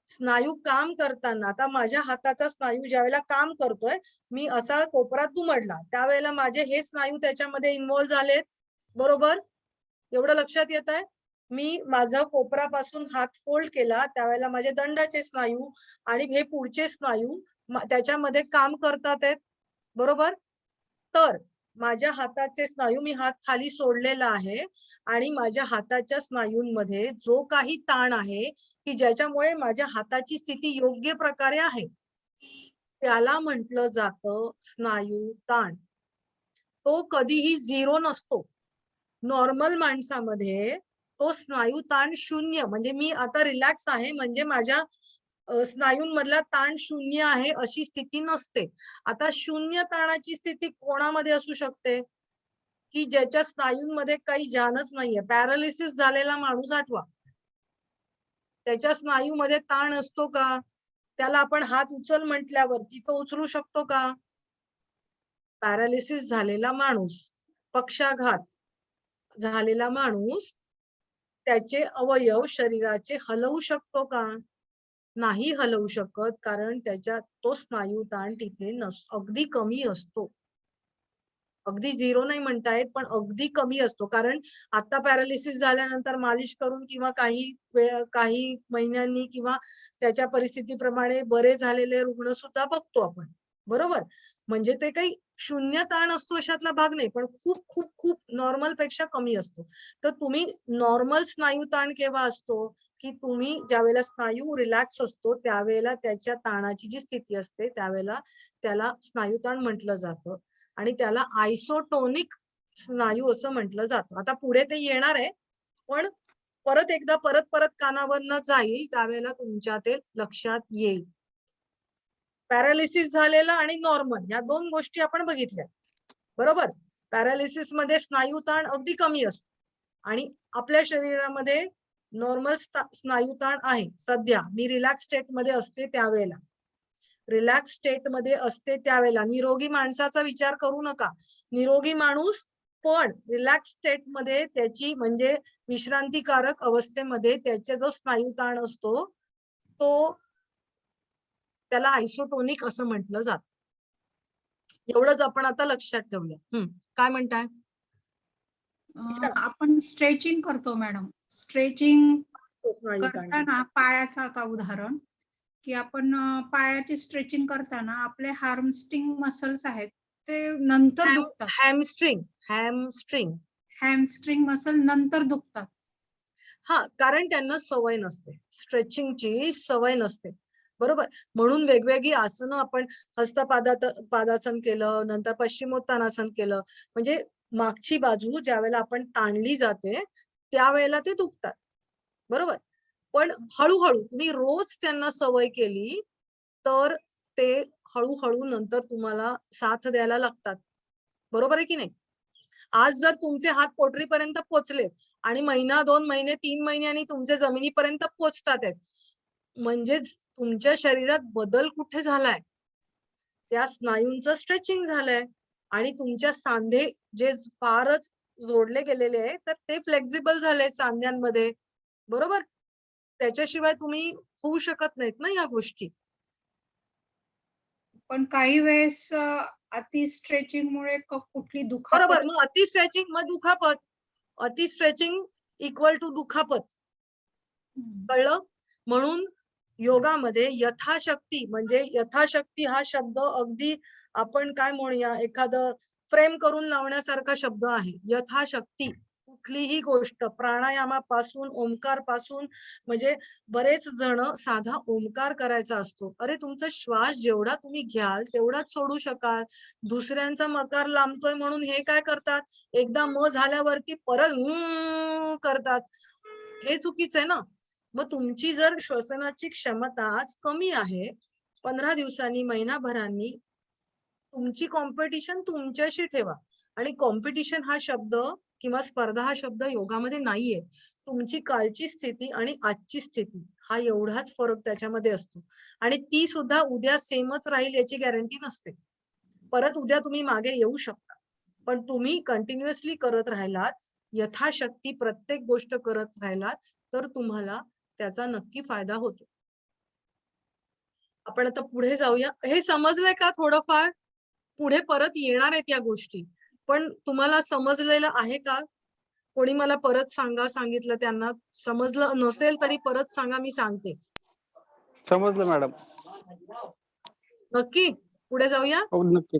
स्नायू काम करताना, आता माझ्या हाताचा स्नायू ज्यावेळेला काम करतोय, मी असा कोपरा दुमडला, त्यावेळेला माझे हे स्नायू त्याच्यामध्ये इन्व्हॉल्व्ह झालेत, बरोबर? एवढं लक्षात येत आहे? मी माझा कोपरापासून हात फोल्ड केला, त्यावेळेला माझे दंडाचे स्नायू आणि हे पुढचे स्नायू त्याच्यामध्ये काम करतात आहेत, बरोबर? तर माझ्या हाताचे स्नायू, मी हात खाली सोडलेला आहे आणि माझ्या हाताच्या स्नायूंमध्ये जो काही ताण आहे की ज्याच्यामुळे माझ्या हाताची स्थिती योग्य प्रकारे आहे, त्याला म्हटलं जातं स्नायू ताण. तो कधीही झिरो नसतो. नॉर्मल माणसामध्ये तो स्नायू ताण 0, म्हणजे मी आता रिलॅक्स आहे म्हणजे माझ्या स्नायूंमधला ताण 0 आहे अशी स्थिती नसते. आता 0 ताणाची स्थिती कोणामध्ये असू शकते? की ज्याच्या स्नायूंमध्ये काही जानच नाहीये. पॅरालिसिस झालेला माणूस आठवा, त्याच्या स्नायूमध्ये ताण असतो का? त्याला आपण हात उचल म्हटल्यावरती तो उचलू शकतो का? पॅरालिसिस झालेला माणूस, पक्षाघात झालेला माणूस, त्याचे अवयव शरीराचे हलवू शकतो का? नाही हलवू शकत, कारण त्याच्या तो स्नायू ताण तिथे अगदी कमी असतो. अगदी झिरो नाही म्हणतायत, पण अगदी कमी असतो. कारण आता पॅरालिसिस झाल्यानंतर मालिश करून किंवा काही महिन्यांनी किंवा त्याच्या परिस्थितीप्रमाणे बरे झालेले रुग्ण सुद्धा बघतो आपण, बरोबर? म्हणजे ते काही 0 ताण असतो अशातला भाग नाही, पण खूप खूप खूप नॉर्मल पेक्षा कमी असतो. तर तुम्ही नॉर्मल स्नायू ताण केव्हा असतो? की तुम्ही ज्यावेळेला स्नायू रिलॅक्स असतो त्यावेळेला त्याच्या ताणाची जी स्थिती असते त्यावेळेला त्याला स्नायू ताण म्हटलं जातं, आणि त्याला आयसोटोनिक स्नायू असं म्हटलं जातं. आता पुढे ते येणार आहे, पण परत एकदा परत कानावरनं जाईल त्यावेळेला तुमच्या ते लक्षात येईल. पॅरालिसिस झालेला आणि नॉर्मल या 2 गोष्टी आपण बघितल्या, बरोबर? पॅरालिसिस मध्ये स्नायू ताण अगदी कमी असतो आणि आपल्या शरीरामध्ये नॉर्मल स्नायू ताण आहे. सध्या मी रिलॅक्स स्टेट मध्ये असते त्यावेळेला, रिलॅक्स स्टेट मध्ये असते त्यावेळेला. निरोगी माणसाचा विचार करू नका. निरोगी माणूस पण रिलॅक्स स्टेट मध्ये त्याची, म्हणजे विश्रांतीकारक अवस्थेमध्ये त्याचा जो स्नायू ताण असतो तो, त्याला आयसोटोनिक असं म्हटलं जातं. एवढंच आपण आता लक्षात ठेवूया. काय म्हणताय? आपण स्ट्रेचिंग करतो मॅडम. स्ट्रेचिंग स्नायू ताण. करताना पायाचं आता उदाहरण, की आपण पायाची स्ट्रेचिंग करताना आपले हार्मस्ट्रिंग मसल्स आहेत ते नंतर दुखतात. हॅमस्ट्रिंग हॅमस्ट्रिंग मसल नंतर दुखतात. हा, कारण त्यांना सवय नसते, स्ट्रेचिंगची सवय नसते, बरोबर? म्हणून वेगवेगळी आसनं आपण पादासन केलं, नंतर पश्चिमोत्तानासन केलं, म्हणजे मागची बाजू ज्यावेळेला आपण ताणली जाते त्यावेळेला ते दुखतात, बरोबर? पण हळूहळू तुम्ही रोज त्यांना सवय केली तर ते हळूहळू नंतर तुम्हाला साथ द्यायला लागतात, बरोबर आहे की नाही? आज जर तुमचे हात पोटरीपर्यंत पोचले आणि महिना, 2 महिने, 3 महिन्यांनी तुमचे जमिनीपर्यंत पोचतात आहेत, म्हणजेच तुमच्या शरीरात बदल कुठे झालाय? त्या स्नायूंचं स्ट्रेचिंग झालंय आणि तुमच्या सांधे जे फारच जोडले गेलेले आहे तर ते फ्लेक्झिबल झाले सांध्यांमध्ये, बरोबर? त्याच्याशिवाय तुम्ही होऊ शकत नाहीत ना या गोष्टी. पण काही वेळेस अति स्ट्रेचिंगमुळे कुठली दुखापत. बरोबर, मग अति स्ट्रेचिंग मग दुखापत. अति स्ट्रेचिंग इक्वल टू दुखापत, कळलं? म्हणून योगामध्ये यथाशक्ती, म्हणजे यथाशक्ती हा शब्द अगदी आपण काय म्हणूया, एखादं फ्रेम करून लावण्यासारखा शब्द आहे. यथाशक्ती कुठलीही गोष्ट प्राणायामापासून ओंकार पासून, म्हणजे बरेच जण साधा ओंकार करायचा असतो. अरे तुमचा श्वास जेवढा तुम्ही घ्याल तेवढाच सोडू शकाल. दुसऱ्यांचा मकार लांबतोय म्हणून हे काय करतात, एकदा म झाल्यावरती परत करतात. हे चुकीचं आहे ना. मग तुमची जर श्वसनाची क्षमताच कमी आहे, 15 दिवसांनी, महिनाभरांनी तुमची कॉम्पिटिशन तुमच्याशी ठेवा. आणि कॉम्पिटिशन हा शब्द किंवा स्पर्धा हा शब्द योगामध्ये नाहीये. तुमची कालची स्थिती आणि आजची स्थिती हा एवढाच फरक त्याच्यामध्ये असतो. आणि ती सुद्धा उद्या सेमच राहील याची गॅरंटी नसते. परत उद्या तुम्ही मागे येऊ शकता. पण तुम्ही कंटिन्युअसली करत राहिलात, यथाशक्ती प्रत्येक गोष्ट करत राहिलात, तर तुम्हाला त्याचा नक्की फायदा होतो. आपण आता पुढे जाऊया. हे समजलंय का थोडंफार? पुढे परत येणार आहेत या गोष्टी. पण तुम्हाला समजलेलं आहे का? कोणी मला परत सांगा, सांगितलं त्यांना. समजलं नसेल तरी परत सांगा, मी सांगते. समजलं मॅडम. नक्की? पुढे जाऊया? हो नक्की.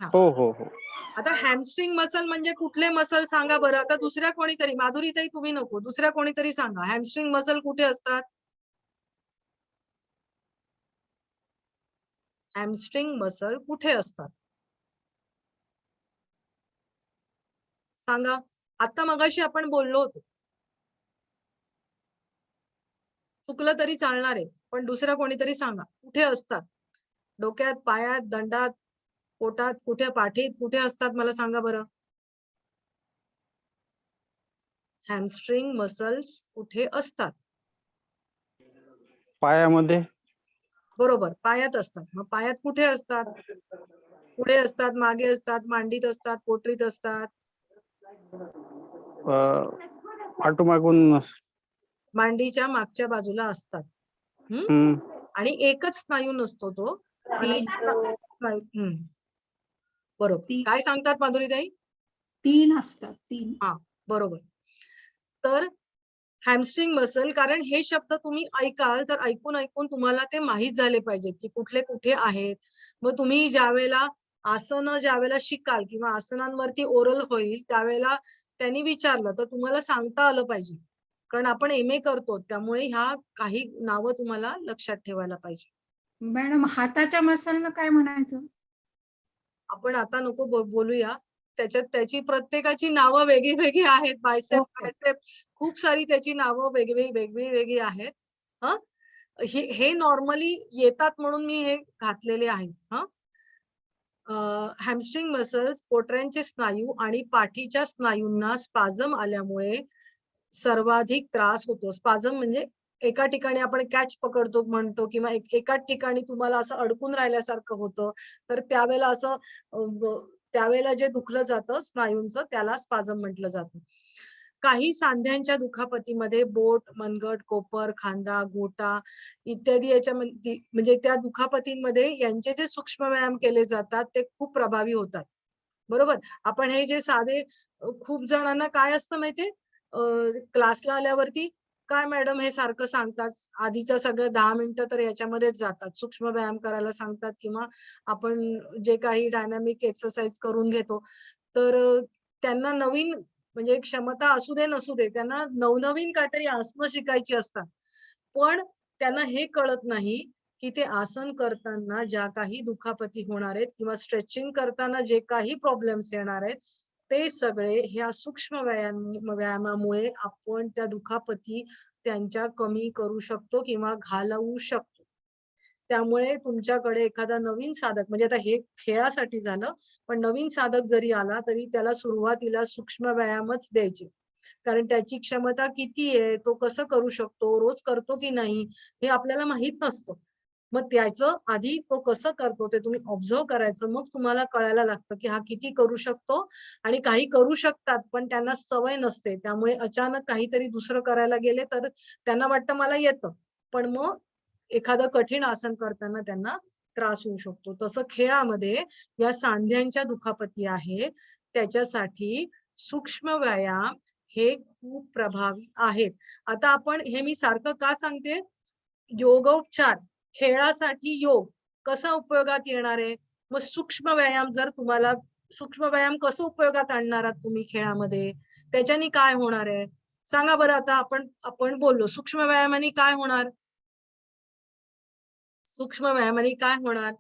हा. हो हो हो. आता हॅमस्ट्रिंग मसल म्हणजे कुठले मसल सांगा बरं. आता दुसऱ्या कोणीतरी, माधुरीताई तुम्ही नको, दुसऱ्या कोणीतरी सांगा. हॅमस्ट्रिंग मसल कुठे असतात? हॅमस्ट्रिंग मसल कुठे असतात? सांगा. आता मगाशी आपण बोललो होतो. चुकलं तरी चालणार आहे, पण दुसरं कोणीतरी सांगा. कुठे असतात? डोक्यात, पायात, दंडात, पोटात, कुठे पाठीत, कुठे असतात मला सांगा बरं. हॅमस्ट्रिंग मसल्स कुठे असतात? पायामध्ये. बरोबर, पायात असतात. मग पायात कुठे असतात? पुढे असतात, मागे असतात, मांडीत असतात, पोटरीत असतात. पाठीमागून. मांडीच्या मागच्या बाजूला असतात. आणि एकच स्नायू नसतो तो. अनेक स्नायू. बरोबर. काय सांगतात माधुरीताई? 3 असतात, 3. हा, बरोबर. तर हॅमस्ट्रिंग मसल, कारण हे शब्द तुम्ही ऐकाल तर ऐकून ऐकून तुम्हाला ते माहीत झाले पाहिजेत की कुठले कुठे आहेत. मग तुम्ही ज्यावेळेला आसनं ज्यावेळेला शिकाल किंवा आसनांवरती ओरल होईल त्यावेळेला त्यांनी विचारलं तर तुम्हाला सांगता आलं पाहिजे. कारण आपण MA करतो, त्यामुळे ह्या काही नावं तुम्हाला लक्षात ठेवायला पाहिजे. मॅडम हाताच्या मसलनं काय म्हणायचं? आपण आता नको बोलूया. त्याच्यात त्याची प्रत्येकाची नावं वेगळी वेगळी आहेत. बायसेप, ट्रायसेप, खूप सारी त्याची नावं वेगळी आहेत. हं, हे नॉर्मली येतात म्हणून मी हे घातलेले आहेत. हं, हॅमस्ट्रिंग मसल्स पोटऱ्यांचे स्नायू आणि पाठीच्या स्नायूंना स्पाझम आल्यामुळे सर्वाधिक त्रास होतो. स्पाझम म्हणजे एका ठिकाणी आपण कॅच पकडतो म्हणतो किंवा एकाच ठिकाणी तुम्हाला असं अडकून राहिल्यासारखं होतं. तर त्यावेळेला असं त्यावेळेला जे दुखलं जातं स्नायूंचं त्याला स्पाझम म्हटलं जातं. काही सांध्यांच्या दुखापतीमध्ये बोट, मनगट, कोपर, खांदा, गोटा इत्यादी याच्यामध्ये म्हणजे त्या दुखापतींमध्ये यांचे जे सूक्ष्म व्यायाम केले जातात ते खूप प्रभावी होतात. बरोबर. आपण हे जे साधे खूप जणांना काय असतं माहितीये, क्लासला आल्यावरती काय मॅडम हे सारखं सांगतात, आधीचं सगळं 10 मिनिटं तर याच्यामध्येच जातात. सूक्ष्म व्यायाम करायला सांगतात किंवा आपण जे काही डायनामिक एक्सरसाइज करून घेतो. तर त्यांना नवीन म्हणजे क्षमता असू दे नसू दे, त्यांना नवनवीन काहीतरी आसनं शिकायची असतात. पण त्यांना हे कळत नाही की ते आसन करताना ज्या काही दुखापती होणार आहेत किंवा स्ट्रेचिंग करताना जे काही प्रॉब्लेम्स येणार आहेत, ते सगळे ह्या सूक्ष्म व्यायामामुळे आपण त्या दुखापती त्यांच्या कमी करू शकतो किंवा घालवू शकतो. त्यामुळे तुमच्याकडे एखादा नवीन साधक, म्हणजे आता हे खेळासाठी झालं, पण नवीन साधक जरी आला तरी त्याला सुरुवातीला सूक्ष्म व्यायामच द्यायचे. कारण त्याची क्षमता किती आहे, तो कसं करू शकतो, रोज करतो की नाही, हे आपल्याला माहित नसतं. मग त्याचं आधी तो कसं करतो ते तुम्ही ऑब्झर्व्ह करायचं. मग तुम्हाला कळायला लागतं की हा किती करू शकतो. आणि काही करू शकतात पण त्यांना सवय नसते, त्यामुळे अचानक काहीतरी दुसरं करायला गेले तर त्यांना वाटतं मला येतं, पण मग एखादं कठीण आसन करताना त्यांना त्रास होऊ शकतो. तसं खेळामध्ये या सांध्यांच्या दुखापती आहे त्याच्यासाठी सूक्ष्म व्यायाम हे खूप प्रभावी आहेत. आता आपण हे मी सारखं का सांगते, योगोपचार खेळासाठी योग कसा उपयोगात येणार आहे. मग सूक्ष्म व्यायाम जर तुम्हाला सूक्ष्म व्यायाम कसं उपयोगात आणणार आहात तुम्ही खेळामध्ये, त्याच्यानी काय होणार आहे सांगा बरं. आता आपण बोललो सूक्ष्म व्यायामाने काय होणार, सूक्ष्म व्यायामाने काय होणार,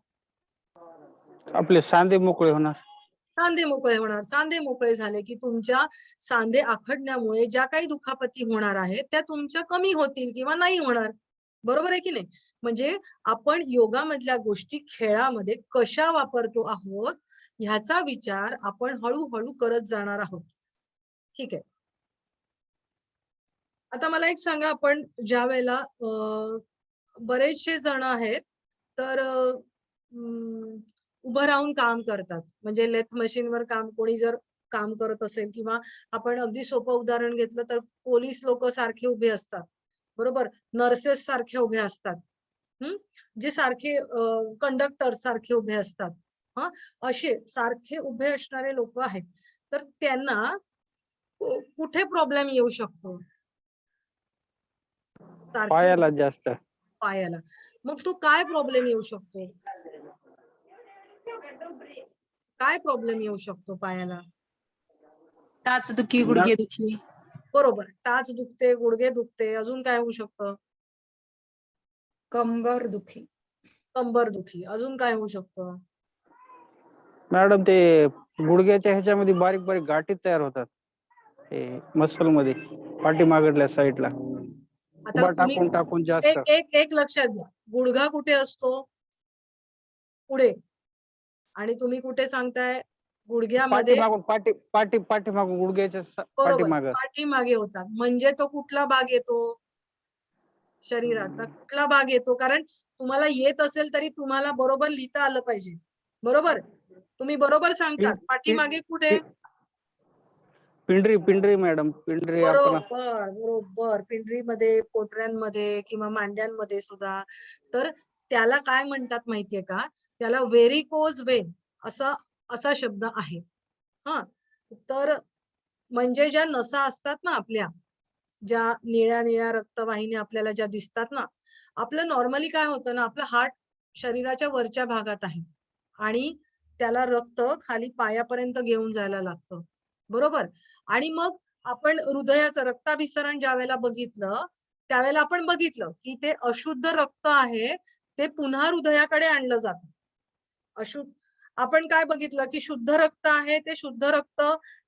आपले सांधे मोकळे होणार. सांधे मोकळे होणार. सांधे मोकळे झाले की तुमच्या सांधे आखडण्यामुळे ज्या काही दुखापती होणार आहेत त्या तुमच्या कमी होतील किंवा नाही होणार. बरोबर आहे की नाही. म्हणजे आपण योगामधल्या गोष्टी खेळामध्ये कशा वापरतो आहोत ह्याचा विचार आपण हळूहळू करत जाणार आहोत. ठीक आहे. आता मला एक सांगा, आपण ज्या वेळेला बरेचसे जण आहेत तर उभं राहून काम करतात, म्हणजे लेथ मशीनवर काम कोणी जर काम करत असेल, किंवा आपण अगदी सोपं उदाहरण घेतलं तर पोलीस लोक सारखे उभे असतात, बरोबर, नर्सेस सारखे उभे असतात, जे सारखे कंडक्टर सारखे उभे असतात, असे सारखे उभे असणारे लोक आहेत, तर त्यांना कुठे प्रॉब्लेम येऊ शकतो, सारखे पायाला जास्त. पायाला. मग तो काय प्रॉब्लेम येऊ शकतो, काय प्रॉब्लेम येऊ शकतो पायाला. टाचदुखी, गुडघेदुखी. बरोबर, टाच दुखते, गुडघे दुखते, अजून काय होऊ शकतं, कंबर दुखी. कंबर दुखी, अजून काय होऊ शकतं. मॅडम ते गुडघ्याच्या ह्याच्यामध्ये बारीक बारीक गाठी तयार होतात, हे मसल मध्ये पाठीमागल्या साईडला आता उभा तुम्ही टाकून टाकून जास्त. एक एक एक लक्षात घ्या, गुडघा कुठे असतो, पुढे, आणि तुम्ही कुठे सांगताय, गुडघ्यामध्ये. पाठीमागून पाठीमागून गुडघ्याच्या बरोबर, पाठीमाग. पाठीमागे होतात, म्हणजे तो कुठला भाग येतो, शरीराचा कुठला भाग येतो, कारण तुम्हाला येत असेल तरी तुम्हाला बरोबर लिहिता आलं पाहिजे, बरोबर, तुम्ही बरोबर सांगतात, पाठीमागे कुठे, पिंडरी मॅडम, पिंडरी आपण. बरोबर बरोबर, पिंडरीमध्ये, पोटऱ्यांमध्ये किंवा मांड्यांमध्ये सुद्धा. तर त्याला काय म्हणतात माहितीये का, त्याला व्हेरिकोज वेन असा शब्द आहे. तर म्हणजे ज्या नसा असतात ना आपल्या, ज्या निळ्या निळ्या रक्तवाहिन्या आपल्याला ज्या दिसतात ना, आपलं नॉर्मली काय होतं ना, आपलं हार्ट शरीराच्या वरच्या भागात आहे आणि त्याला रक्त खाली पायापर्यंत घेऊन जायला लागतं, बरोबर. आणि मग आपण हृदयाचं रक्ताभिसरण ज्या वेळेला बघितलं, त्यावेळेला आपण बघितलं की ते अशुद्ध रक्त आहे, ते पुन्हा हृदयाकडे आणलं जातं. अशुद्ध, आपण काय बघितलं की शुद्ध रक्त आहे, ते शुद्ध रक्त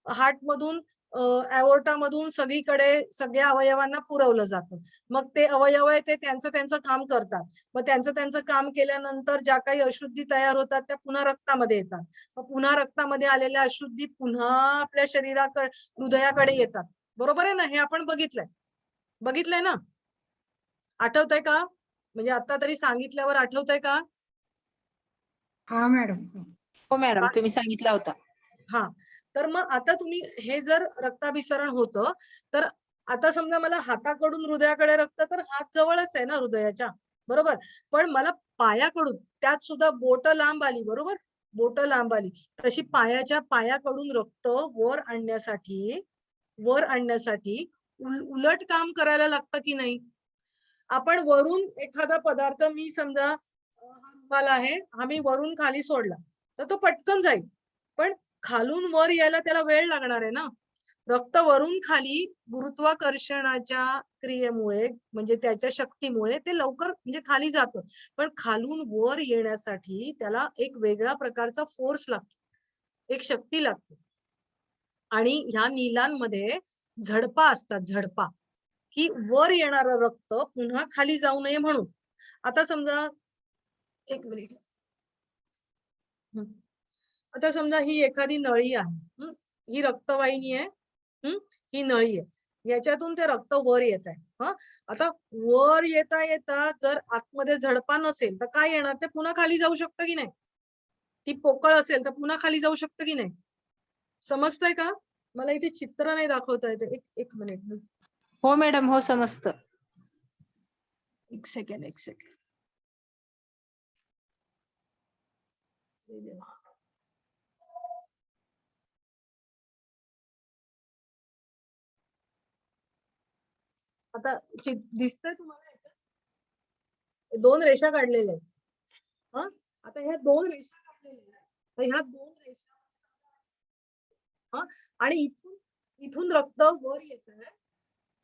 हार्ट मधून, एओर्टा मधून सगळीकडे सगळ्या अवयवांना पुरवलं जातं. मग ते अवयव आहे ते त्यांचं काम करतात. मग त्यांचं काम केल्यानंतर ज्या काही अशुद्धी तयार होतात त्या पुन्हा रक्तामध्ये येतात. मग पुन्हा रक्तामध्ये आलेल्या अशुद्धी पुन्हा आपल्या शरीराकडे, हृदयाकडे येतात. बरोबर आहे ना, हे आपण बघितलंय ना, आठवतंय का, म्हणजे आता तरी सांगितल्यावर आठवतंय का. हा मॅडम. हो मॅडम, तुम्ही सांगितला होता. हा, तर मग आता तुम्ही हे जर रक्ताभिसरण होतं, तर आता समजा मला हाताकडून हृदयाकडे रक्त, तर हात जवळच आहे ना हृदयाच्या, बरोबर, पण मला पायाकडून, त्यात सुद्धा बोट लांब आली, बरोबर, बोट लांब आली, तशी पायाकडून रक्त वर आणण्यासाठी उलट काम करायला लागतं की नाही. आपण वरून एखादा पदार्थ, मी समजा हा रुमाल आहे, हा मी वरून खाली सोडला तर तो पटकन जाईल, पण खालून वर यायला त्याला वेळ लागणार आहे ना. रक्त वरून खाली गुरुत्वाकर्षणाच्या क्रियेमुळे, म्हणजे त्याच्या शक्तीमुळे ते लवकर, म्हणजे खाली जातं, पण खालून वर येण्यासाठी त्याला एक वेगळ्या प्रकारचा फोर्स लागतो, एक शक्ती लागते. आणि ह्या नीलांमध्ये झडपा असतात, झडपा, की वर येणारं रक्त पुन्हा खाली जाऊ नये म्हणून. आता समजा, एक मिनिट, आता समजा ही एखादी नळी आहे, ही रक्तवाहिनी आहे, ही नळी आहे, याच्यातून ते रक्त वर येत आहे. आता वर येता येता जर आतमध्ये झडपा नसेल तर काय येणार, ते पुन्हा खाली जाऊ शकतं की नाही, ती पोकळ असेल तर पुन्हा खाली जाऊ शकतं की नाही. समजतंय का, मला इथे चित्र नाही दाखवता येते, एक मिनिट, हो मॅडम, हो समजतं. एक सेकंड. आता दिसतंय तुम्हाला, दोन रेषा काढलेल्या आहेत. आता ह्या दोन रेषा काढलेल्या आहेत, तर ह्या दोन रेषा, आणि इथून इथून रक्त वर येत आहे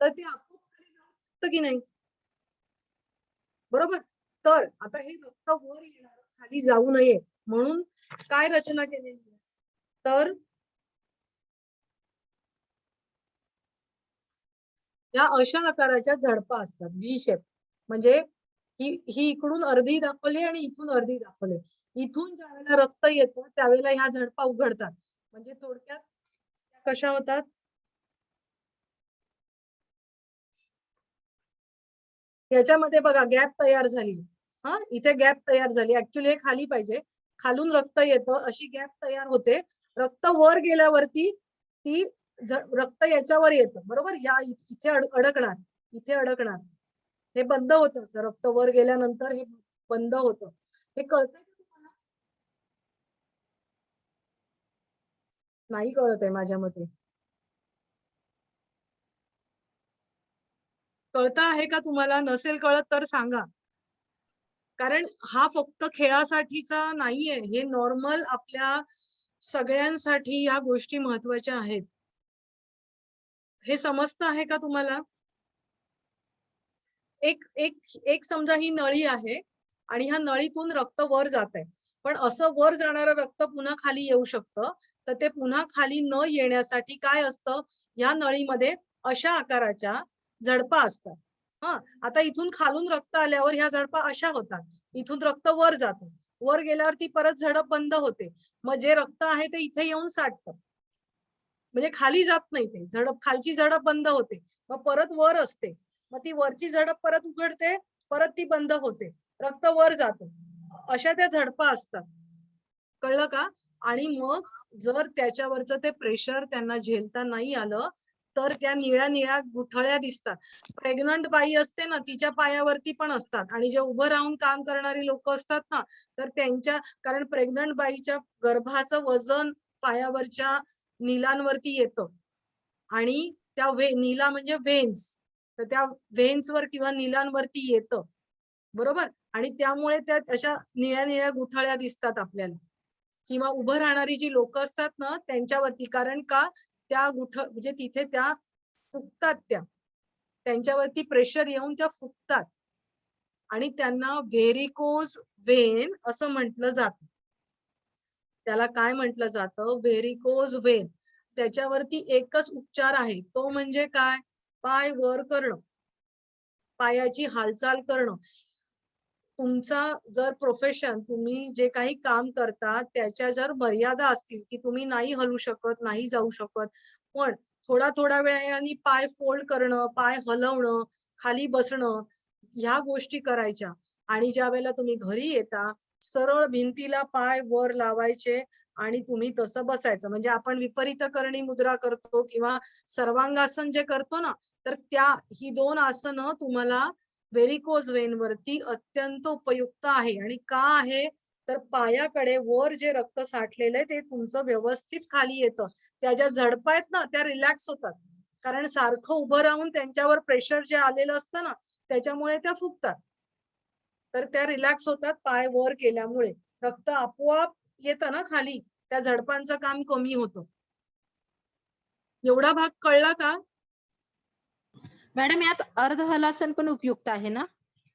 तर ते आपोआप खाली जाऊ शकतं की नाही? बरोबर. तर आता हे रक्त वर येणार खाली जाऊ नये म्हणून काय रचना केलेली आहे? तर या अशा आकाराच्या झडपा असतात व्ही शेप. म्हणजे ही इकडून अर्धी दाखवली आणि इथून अर्धी दाखवली. इथून ज्यावेळेला रक्त येतं त्यावेळेला ह्या झडपा उघडतात. म्हणजे थोडक्यात त्या कशा होतात? याच्यामध्ये बघा गॅप तयार झाली. हा, इथे गॅप तयार झाली. ऍक्च्युली हे खाली पाहिजे. खालून रक्त येतं अशी गॅप तयार होते. रक्त वर गेल्यावरती ती रक्त याच्यावर येतं. बरोबर. इथे अडकणार, इथे अडकणार. हे बंद होतं. रक्त वर गेल्यानंतर हे बंद होतं. हे कळतंय का तुम्हाला? नाही कळत आहे माझ्या मते. कळतं आहे का तुम्हाला? नसेल कळत तर सांगा. कारण हा फक्त खेळासाठीचा नाहीये. हे नॉर्मल आपल्या सगळ्यांसाठी या गोष्टी महत्वाच्या आहेत. हे समजतं आहे का तुम्हाला? एक एक एक समजा ही नळी आहे आणि ह्या नळीतून रक्त वर जात आहे. पण असं वर जाणारं रक्त पुन्हा खाली येऊ शकतं. तर ते पुन्हा खाली न येण्यासाठी काय असतं? या नळीमध्ये अशा आकाराच्या झडपा असतात. हा, आता इथून खालून रक्त आल्यावर ह्या झडपा अशा होतात. इथून रक्त वर जातं. वर गेल्यावर ती परत झडप बंद होते. मग जे रक्त आहे ते इथे येऊन साठतं. म्हणजे खाली जात नाही ते. खालची झडप बंद होते. मग परत वर असते. मग ती वरची झडप परत उघडते, परत ती बंद होते. रक्त वर जातं. अशा त्या झडपा असतात. कळलं का? आणि मग जर त्याच्यावरचं ते प्रेशर त्यांना झेलता नाही आलं तर त्या निळ्या निळ्या गुठळ्या दिसतात. प्रेग्नंट बाई असते ना, तिच्या पायावरती पण असतात. आणि जे उभं राहून काम करणारी लोक असतात ना, तर त्यांच्या, कारण प्रेग्नंट बाईच्या गर्भाचं वजन पायावरच्या नीलांवरती येतं. आणि त्या नीला म्हणजे व्हेन्स, तर त्या व्हेन्सवर किंवा नीलांवरती येतं. बरोबर. आणि त्यामुळे त्या अशा निळ्या निळ्या गुठळ्या दिसतात आपल्याला. किंवा उभं राहणारी जी लोक असतात ना त्यांच्यावरती. कारण का? त्या म्हणजे तिथे त्या फुगतात. त्यांच्यावरती प्रेशर येऊन त्या फुगतात. आणि त्यांना व्हेरिकोज वेन असं म्हटलं जातं. त्याला काय म्हटलं जातं? Varicose Wien. त्याच्यावरती एकच उपचार आहे. तो म्हणजे काय? पाय वर करणं, पायाची हालचाल करणं. तुमचा जर प्रोफेशन, तुम्ही जे काही काम करता त्याच्या जर मर्यादा असतील की तुम्ही नाही हलू शकत, नाही जाऊ शकत, पण थोडा थोडा वेळाने पाय फोल्ड करणं, पाय हलवणं, खाली बसणं, ह्या गोष्टी करायच्या. आणि ज्या वेळेला तुम्ही घरी येता सरळ भिंतीला पाय वर लावायचे आणि तुम्ही तसं बसायचं. म्हणजे आपण विपरीतकरणी मुद्रा करतो किंवा सर्वांगासन जे करतो ना, तर ही दोन आसनं तुम्हाला व्हेरिकोज वेन वरती अत्यंत उपयुक्त आहे. आणि का आहे? तर पायाकडे वर जे रक्त साठलेलं आहे ते तुमचं व्यवस्थित खाली येतं. त्या ज्या झडपा आहेत ना त्या रिलॅक्स होतात. कारण सारखं उभं राहून त्यांच्यावर प्रेशर जे आलेलं असतं ना त्याच्यामुळे त्या फुगतात. तर त्या रिलॅक्स होतात पाय वर केल्यामुळे. रक्त आपोआप येतं ना खाली, त्या झडपांचं काम कमी होतं. एवढा भाग कळला का? मॅडम यात अर्ध हलासन पण उपयुक्त आहे ना?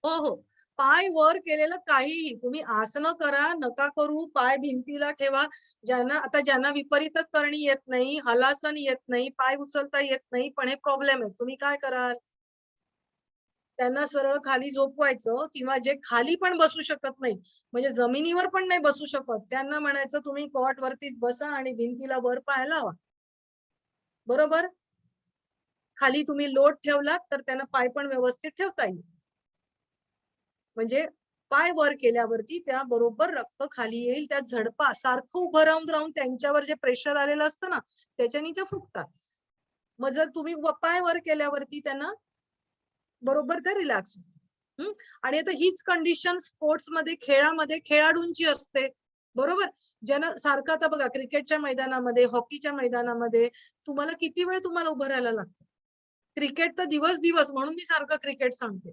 हो हो. पाय वर केलेलं काहीही तुम्ही आसनं करा, नका करू, पाय भिंतीला ठेवा. ज्यांना विपरीतच करणी येत नाही, हलासन येत नाही, पाय उचलता येत नाही, पण हे प्रॉब्लेम आहे. तुम्ही काय कराल? त्यांना सरळ खाली झोपवायचं किंवा जे खाली पण बसू शकत नाही, म्हणजे जमिनीवर पण नाही बसू शकत, त्यांना म्हणायचं तुम्ही कॉट वरतीच बसा आणि भिंतीला वर पाय लावा. बरोबर. खाली तुम्ही लोड ठेवलात तर त्यांना पाय पण व्यवस्थित ठेवता येईल. म्हणजे पाय वर केल्यावरती त्या बरोबर रक्त खाली येईल. त्या झडपा सारखं उभं राहून राहून त्यांच्यावर जे प्रेशर आलेलं असतं ना त्याच्याने त्या फुगतात. मग जर तुम्ही पाय वर केल्यावरती त्यांना बरोबर ते रिलॅक्स होतं. आणि आता हीच कंडिशन स्पोर्ट्स मध्ये, खेळामध्ये खेळाडूंची असते. बरोबर. ज्यांना सारखं, आता बघा क्रिकेटच्या मैदानामध्ये, हॉकीच्या मैदानामध्ये तुम्हाला किती वेळ तुम्हाला उभं राहायला लागतं? क्रिकेट तर दिवस म्हणून मी सारखं क्रिकेट सांगते.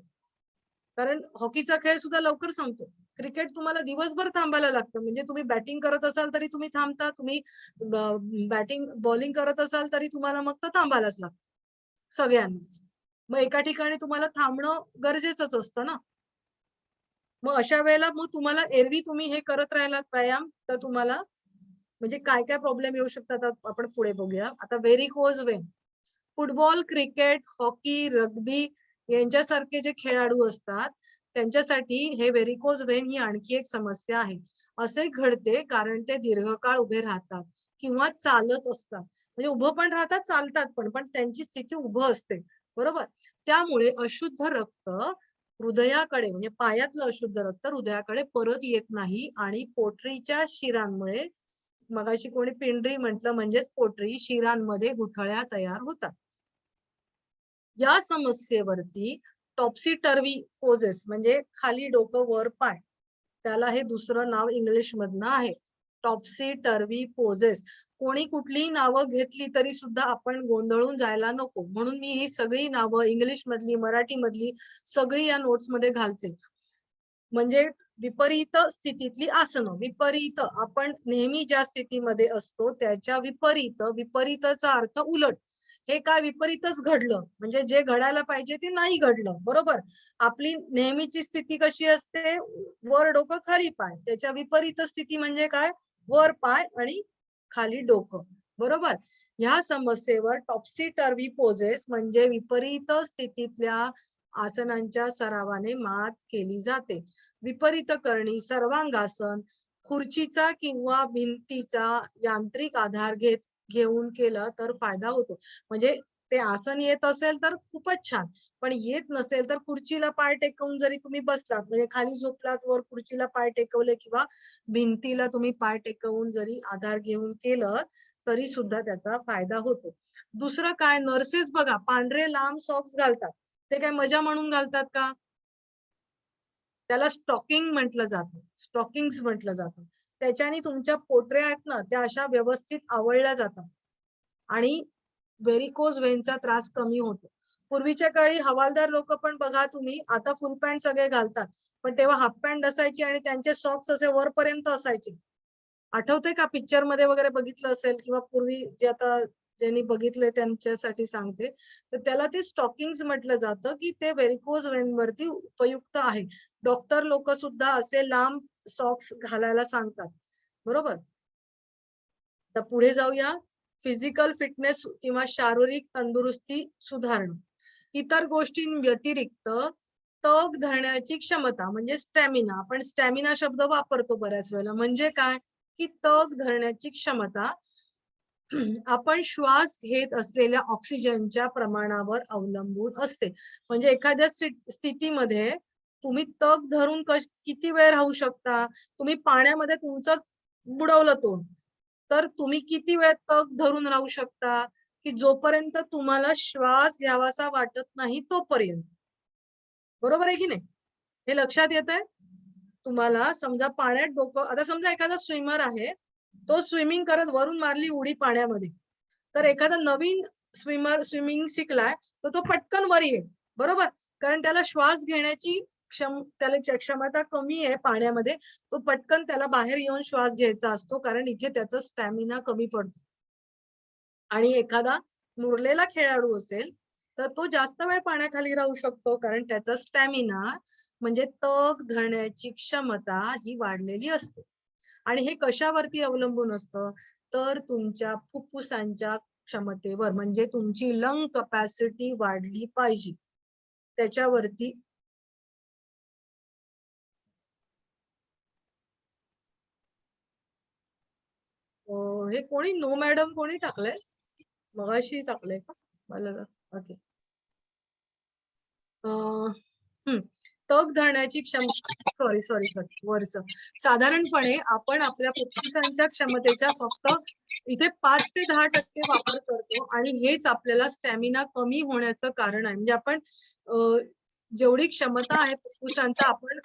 कारण हॉकीचा खेळ सुद्धा लवकर संपतो. क्रिकेट तुम्हाला दिवसभर थांबायला लागतं. म्हणजे तुम्ही बॅटिंग करत असाल तरी तुम्ही थांबता, तुम्ही बॉलिंग करत असाल तरी तुम्हाला मग तर थांबायलाच लागतं सगळ्यांनाच. मग एका ठिकाणी तुम्हाला थांबणं गरजेचंच असतं ना. मग अशा वेळेला मग तुम्हाला एरवी तुम्ही हे करत राहिलात व्यायाम तर तुम्हाला म्हणजे काय काय प्रॉब्लेम येऊ शकतात आपण पुढे बघूया. आता varicose Wien, football, cricket, hockey, rugby यांच्यासारखे जे खेळाडू असतात त्यांच्यासाठी हे व्हेरिकोज वेन ही आणखी एक समस्या आहे. असे घडते कारण ते दीर्घकाळ उभे राहतात किंवा चालत असतात. म्हणजे उभं पण राहतात, चालतात पण त्यांची स्थिती उभं असते. बरोबर? त्यामुळे अशुद्ध रक्त हृदयाकडे म्हणजे पायातलं अशुद्ध रक्त हृदयाकडे परत येत नाही आणि पोटरीच्या शिरांमुळे मगाशी कोणी पिंडरी म्हटलं म्हणजेच पोटरी शिरांमध्ये गुठळ्या तयार होतात. या समस्येवरती टॉप्सी-टर्व्ही-पोजेस म्हणजे खाली डोकं वर पाय, त्याला हे दुसरं नाव इंग्लिश मधनं आहे टॉप्सी-टर्व्ही-पोजेस. कोणी कुठलीही नावं घेतली तरी सुद्धा आपण गोंधळून जायला नको म्हणून मी ही सगळी नावं इंग्लिश मधली मराठी मधली सगळी या नोट्स मध्ये घालते. म्हणजे विपरीत स्थितीतली आसनं. विपरीत आपण नेहमी ज्या स्थितीमध्ये असतो त्याच्या विपरीत, विपरीतचा अर्थ उलट. हे काय विपरीतच घडलं म्हणजे जे घडायला पाहिजे ते नाही घडलं. बरोबर? आपली नेहमीची स्थिती कशी असते? वर डोकं खाली पाय. त्याच्या विपरीत स्थिती म्हणजे काय? वर पाय आणि खाली डोकं. बरोबर? ह्या समस्येवर टॉप्सी-टर्व्ही पोजेस म्हणजे विपरीत स्थितीतल्या आसनांच्या सरावाने मात केली जाते. विपरीत करणी, सर्वांगासन, खुर्चीचा किंवा भिंतीचा यांत्रिक आधार घेऊन केलं तर फायदा होतो. म्हणजे ते आसन येत असेल तर खूपच छान. पण येत नसेल तर खुर्चीला पाय टेकवून जरी तुम्ही बसलात म्हणजे खाली झोपलात वर खुर्चीला पाय टेकवले किंवा भिंतीला तुम्ही पाय टेकवून जरी आधार घेऊन केलं तरी सुद्धा त्याचा फायदा होतो. दुसरं काय नर्सेस बघा पांढरे लांब सॉक्स घालतात. ते काय मजा म्हणून घालतात का? त्याला स्टॉकिंग म्हटलं जातं. स्टॉकिंग्स म्हटलं जातं. त्याच्याने तुमच्या पोटऱ्या आहेत ना त्या अशा व्यवस्थित आवळल्या जातात आणि व्हेरिकोज वेनचा त्रास कमी होतो. पूर्वीच्या काळी हवालदार लोक पण बघा तुम्ही आता फुल पॅन्ट सगळे घालतात. पण तेव्हा हाफ पॅन्ट असायची आणि त्यांचे सॉक्स असे वरपर्यंत असायचे. आठवतंय का पिक्चर मध्ये वगैरे बघितलं असेल किंवा पूर्वी जे आता ज्यांनी बघितलंय त्यांच्यासाठी सांगते. तर त्याला ते स्टॉकिंग्स म्हटलं जातं की ते व्हेरिकोज वेन वरती उपयुक्त आहे. डॉक्टर लोक सुद्धा असे लांब सॉक्स घालायला सांगतात. बरोबर? तर पुढे जाऊया. फिजिकल फिटनेस किंवा शारीरिक तंदुरुस्ती सुधारणं. इतर गोष्टींव्यतिरिक्त तग धरण्याची क्षमता म्हणजे स्टॅमिना. आपण स्टॅमिना शब्द वापरतो बऱ्याच वेळेला. म्हणजे काय? की तग धरण्याची क्षमता आपण श्वास घेत असलेल्या ऑक्सिजनच्या प्रमाणावर अवलंबून असते. म्हणजे एखाद्या स्थितीमध्ये तुम्ही तग धरून किती वेळ राहू शकता? तुम्ही पाण्यामध्ये तुमचं बुडवलं तोंड तर तुम्ही किती वेळ तग धरून राहू शकता? की जोपर्यंत तुम्हाला श्वास घ्यावासा वाटत नाही तोपर्यंत. बरोबर आहे की नाही? हे लक्षात येतंय? तुम्हाला समजा पाण्यात डोकं आता समजा एखादा स्विमर आहे. तो स्विमिंग करत वरून मारली उडी पाण्यामध्ये. तर एखादा नवीन स्विमर स्विमिंग शिकलाय तर तो पटकन वर येईल. बरोबर? कारण त्याला श्वास घेण्याची त्याला क्षमता कमी आहे पाण्यामध्ये. तो पटकन त्याला बाहेर येऊन श्वास घ्यायचा असतो कारण इथे त्याचा स्टॅमिना कमी पडतो. आणि एखादा मुरलेला खेळाडू असेल तर तो जास्त वेळ पाण्याखाली राहू शकतो कारण त्याचा स्टॅमिना म्हणजे तग धरण्याची क्षमता ही वाढलेली असते. आणि हे कशावरती अवलंबून असतं? तर तुमच्या फुफ्फुसांच्या क्षमतेवर म्हणजे तुमची लंग कपॅसिटी वाढली पाहिजे. त्याच्यावरती हे कोणी नो मॅडम कोणी टाकलंय? मगाशी टाकलंय का? मला ओके. तग धरण्याची क्षमता सॉरी वरचं. साधारणपणे आपण आपल्या फुफ्फुसांच्या क्षमतेच्या फक्त इथे 5 ते 10% वापर करतो आणि हेच आपल्याला स्टॅमिना कमी होण्याचं कारण आहे. म्हणजे आपण जेवढी क्षमता आहे फुफ्फुसांचा आपण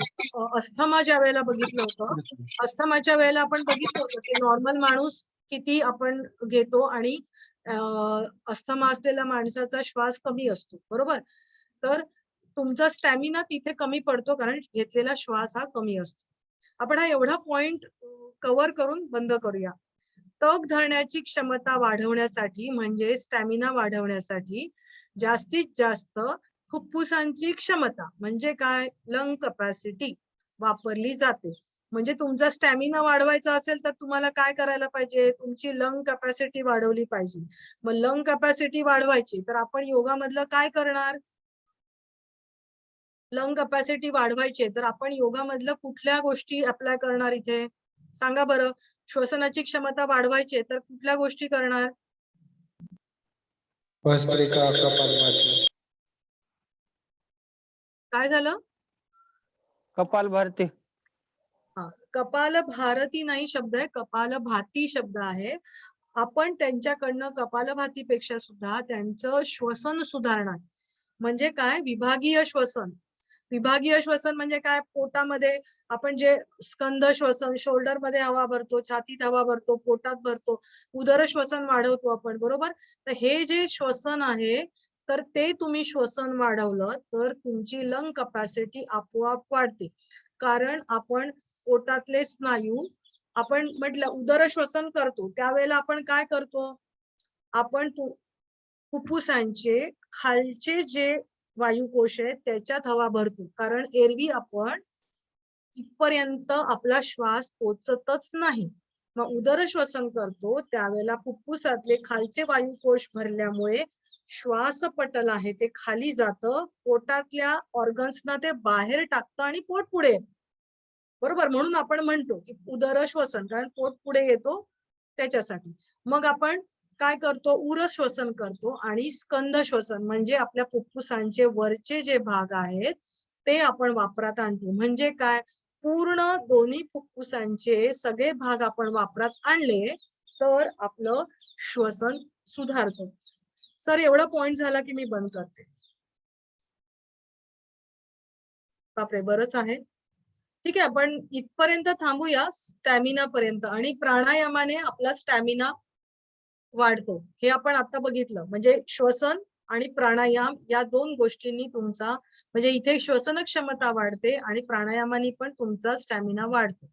अस्थमा ज्या वेळेला बघितलं होतं. अस्थमाच्या वेळेला आपण बघितलं होतं की नॉर्मल माणूस किती आपण घेतो आणि अस्थमा असलेल्या माणसाचा श्वास कमी असतो. बरोबर? तर तुमचा स्टॅमिना तिथे कमी पडतो कारण घेतलेला श्वास हा कमी असतो. आपण हा एवढा पॉइंट कव्हर करून बंद करूया. तग धरण्याची क्षमता वाढवण्यासाठी म्हणजे स्टॅमिना वाढवण्यासाठी जास्तीत जास्त फुफ्फुसांची क्षमता म्हणजे काय, लंग कपॅसिटी वापरली जाते. म्हणजे तुमचा स्टॅमिना वाढवायचा असेल तर तुम्हाला काय करायला पाहिजे, तुमची लंग कपॅसिटी वाढवली पाहिजे. मग लंग कपॅसिटी वाढवायची तर आपण योगामधलं काय करणार, लंग कपॅसिटी वाढवायची तर आपण योगामधलं कुठल्या गोष्टी अप्लाय करणार इथे सांगा बरं. श्वसनाची क्षमता वाढवायची तर कुठल्या गोष्टी करणार, भस्त्रिका, कपालभाती. काय झालं, कपालभाती. हा, कपाल भारती नाही शब्द आहे, कपाल भाती शब्द आहे. आपण त्यांच्याकडनं कपालभातीपेक्षा सुद्धा त्यांचं श्वसन सुधारणार. म्हणजे काय, विभागीय श्वसन. विभागीय श्वसन म्हणजे काय, पोटामध्ये आपण जे स्कंद श्वसन, शोल्डर मध्ये हवा भरतो, छातीत हवा भरतो, पोटात भरतो, उदर श्वसन वाढवतो आपण, बरोबर. तर हे जे श्वसन आहे तर ते तुम्ही श्वसन वाढवलं तर तुमची लंग कपॅसिटी आपोआप वाढते. कारण आपण पोटातले स्नायू, आपण म्हटलं उदर श्वसन करतो त्यावेळेला आपण काय करतो, आपण फुफ्फुसांचे खालचे जे वायुकोश आहेत त्याच्यात हवा भरतो. कारण एरवी आपण तिथपर्यंत आपला श्वास पोचतच नाही. मग उदर श्वसन करतो त्यावेळेला फुफ्फुसातले खालचे वायुकोश भरल्यामुळे श्वासपटल आहे ते खाली जातं, पोटातल्या ऑर्गन्सना ते बाहेर टाकतं आणि पोट पुढे येतं, बरोबर. म्हणून आपण म्हणतो की उदर श्वसन, कारण पोट पुढे येतो त्याच्यासाठी. मग आपण काय करतो, उर श्वसन करतो आणि स्कंद श्वसन म्हणजे आपल्या फुफ्फुसांचे वरचे जे भाग आहेत ते आपण वापरात आणतो. म्हणजे काय, पूर्ण दोन्ही फुफ्फुसांचे सगळे भाग आपण वापरात आणले तर आपलं श्वसन सुधारतं. सर एवढा पॉइंट झाला की मी बंद करते. बापरे, बरंच आहे. ठीक आहे, आपण इथपर्यंत थांबूया, स्टॅमिना पर्यंत. आणि प्राणायामाने आपला स्टॅमिना वाढतो हे आपण आता बघितलं. म्हणजे श्वसन आणि प्राणायाम या दोन गोष्टींनी तुमचा, म्हणजे इथे श्वसन क्षमता वाढते आणि प्राणायामाने पण तुमचा स्टॅमिना वाढतो.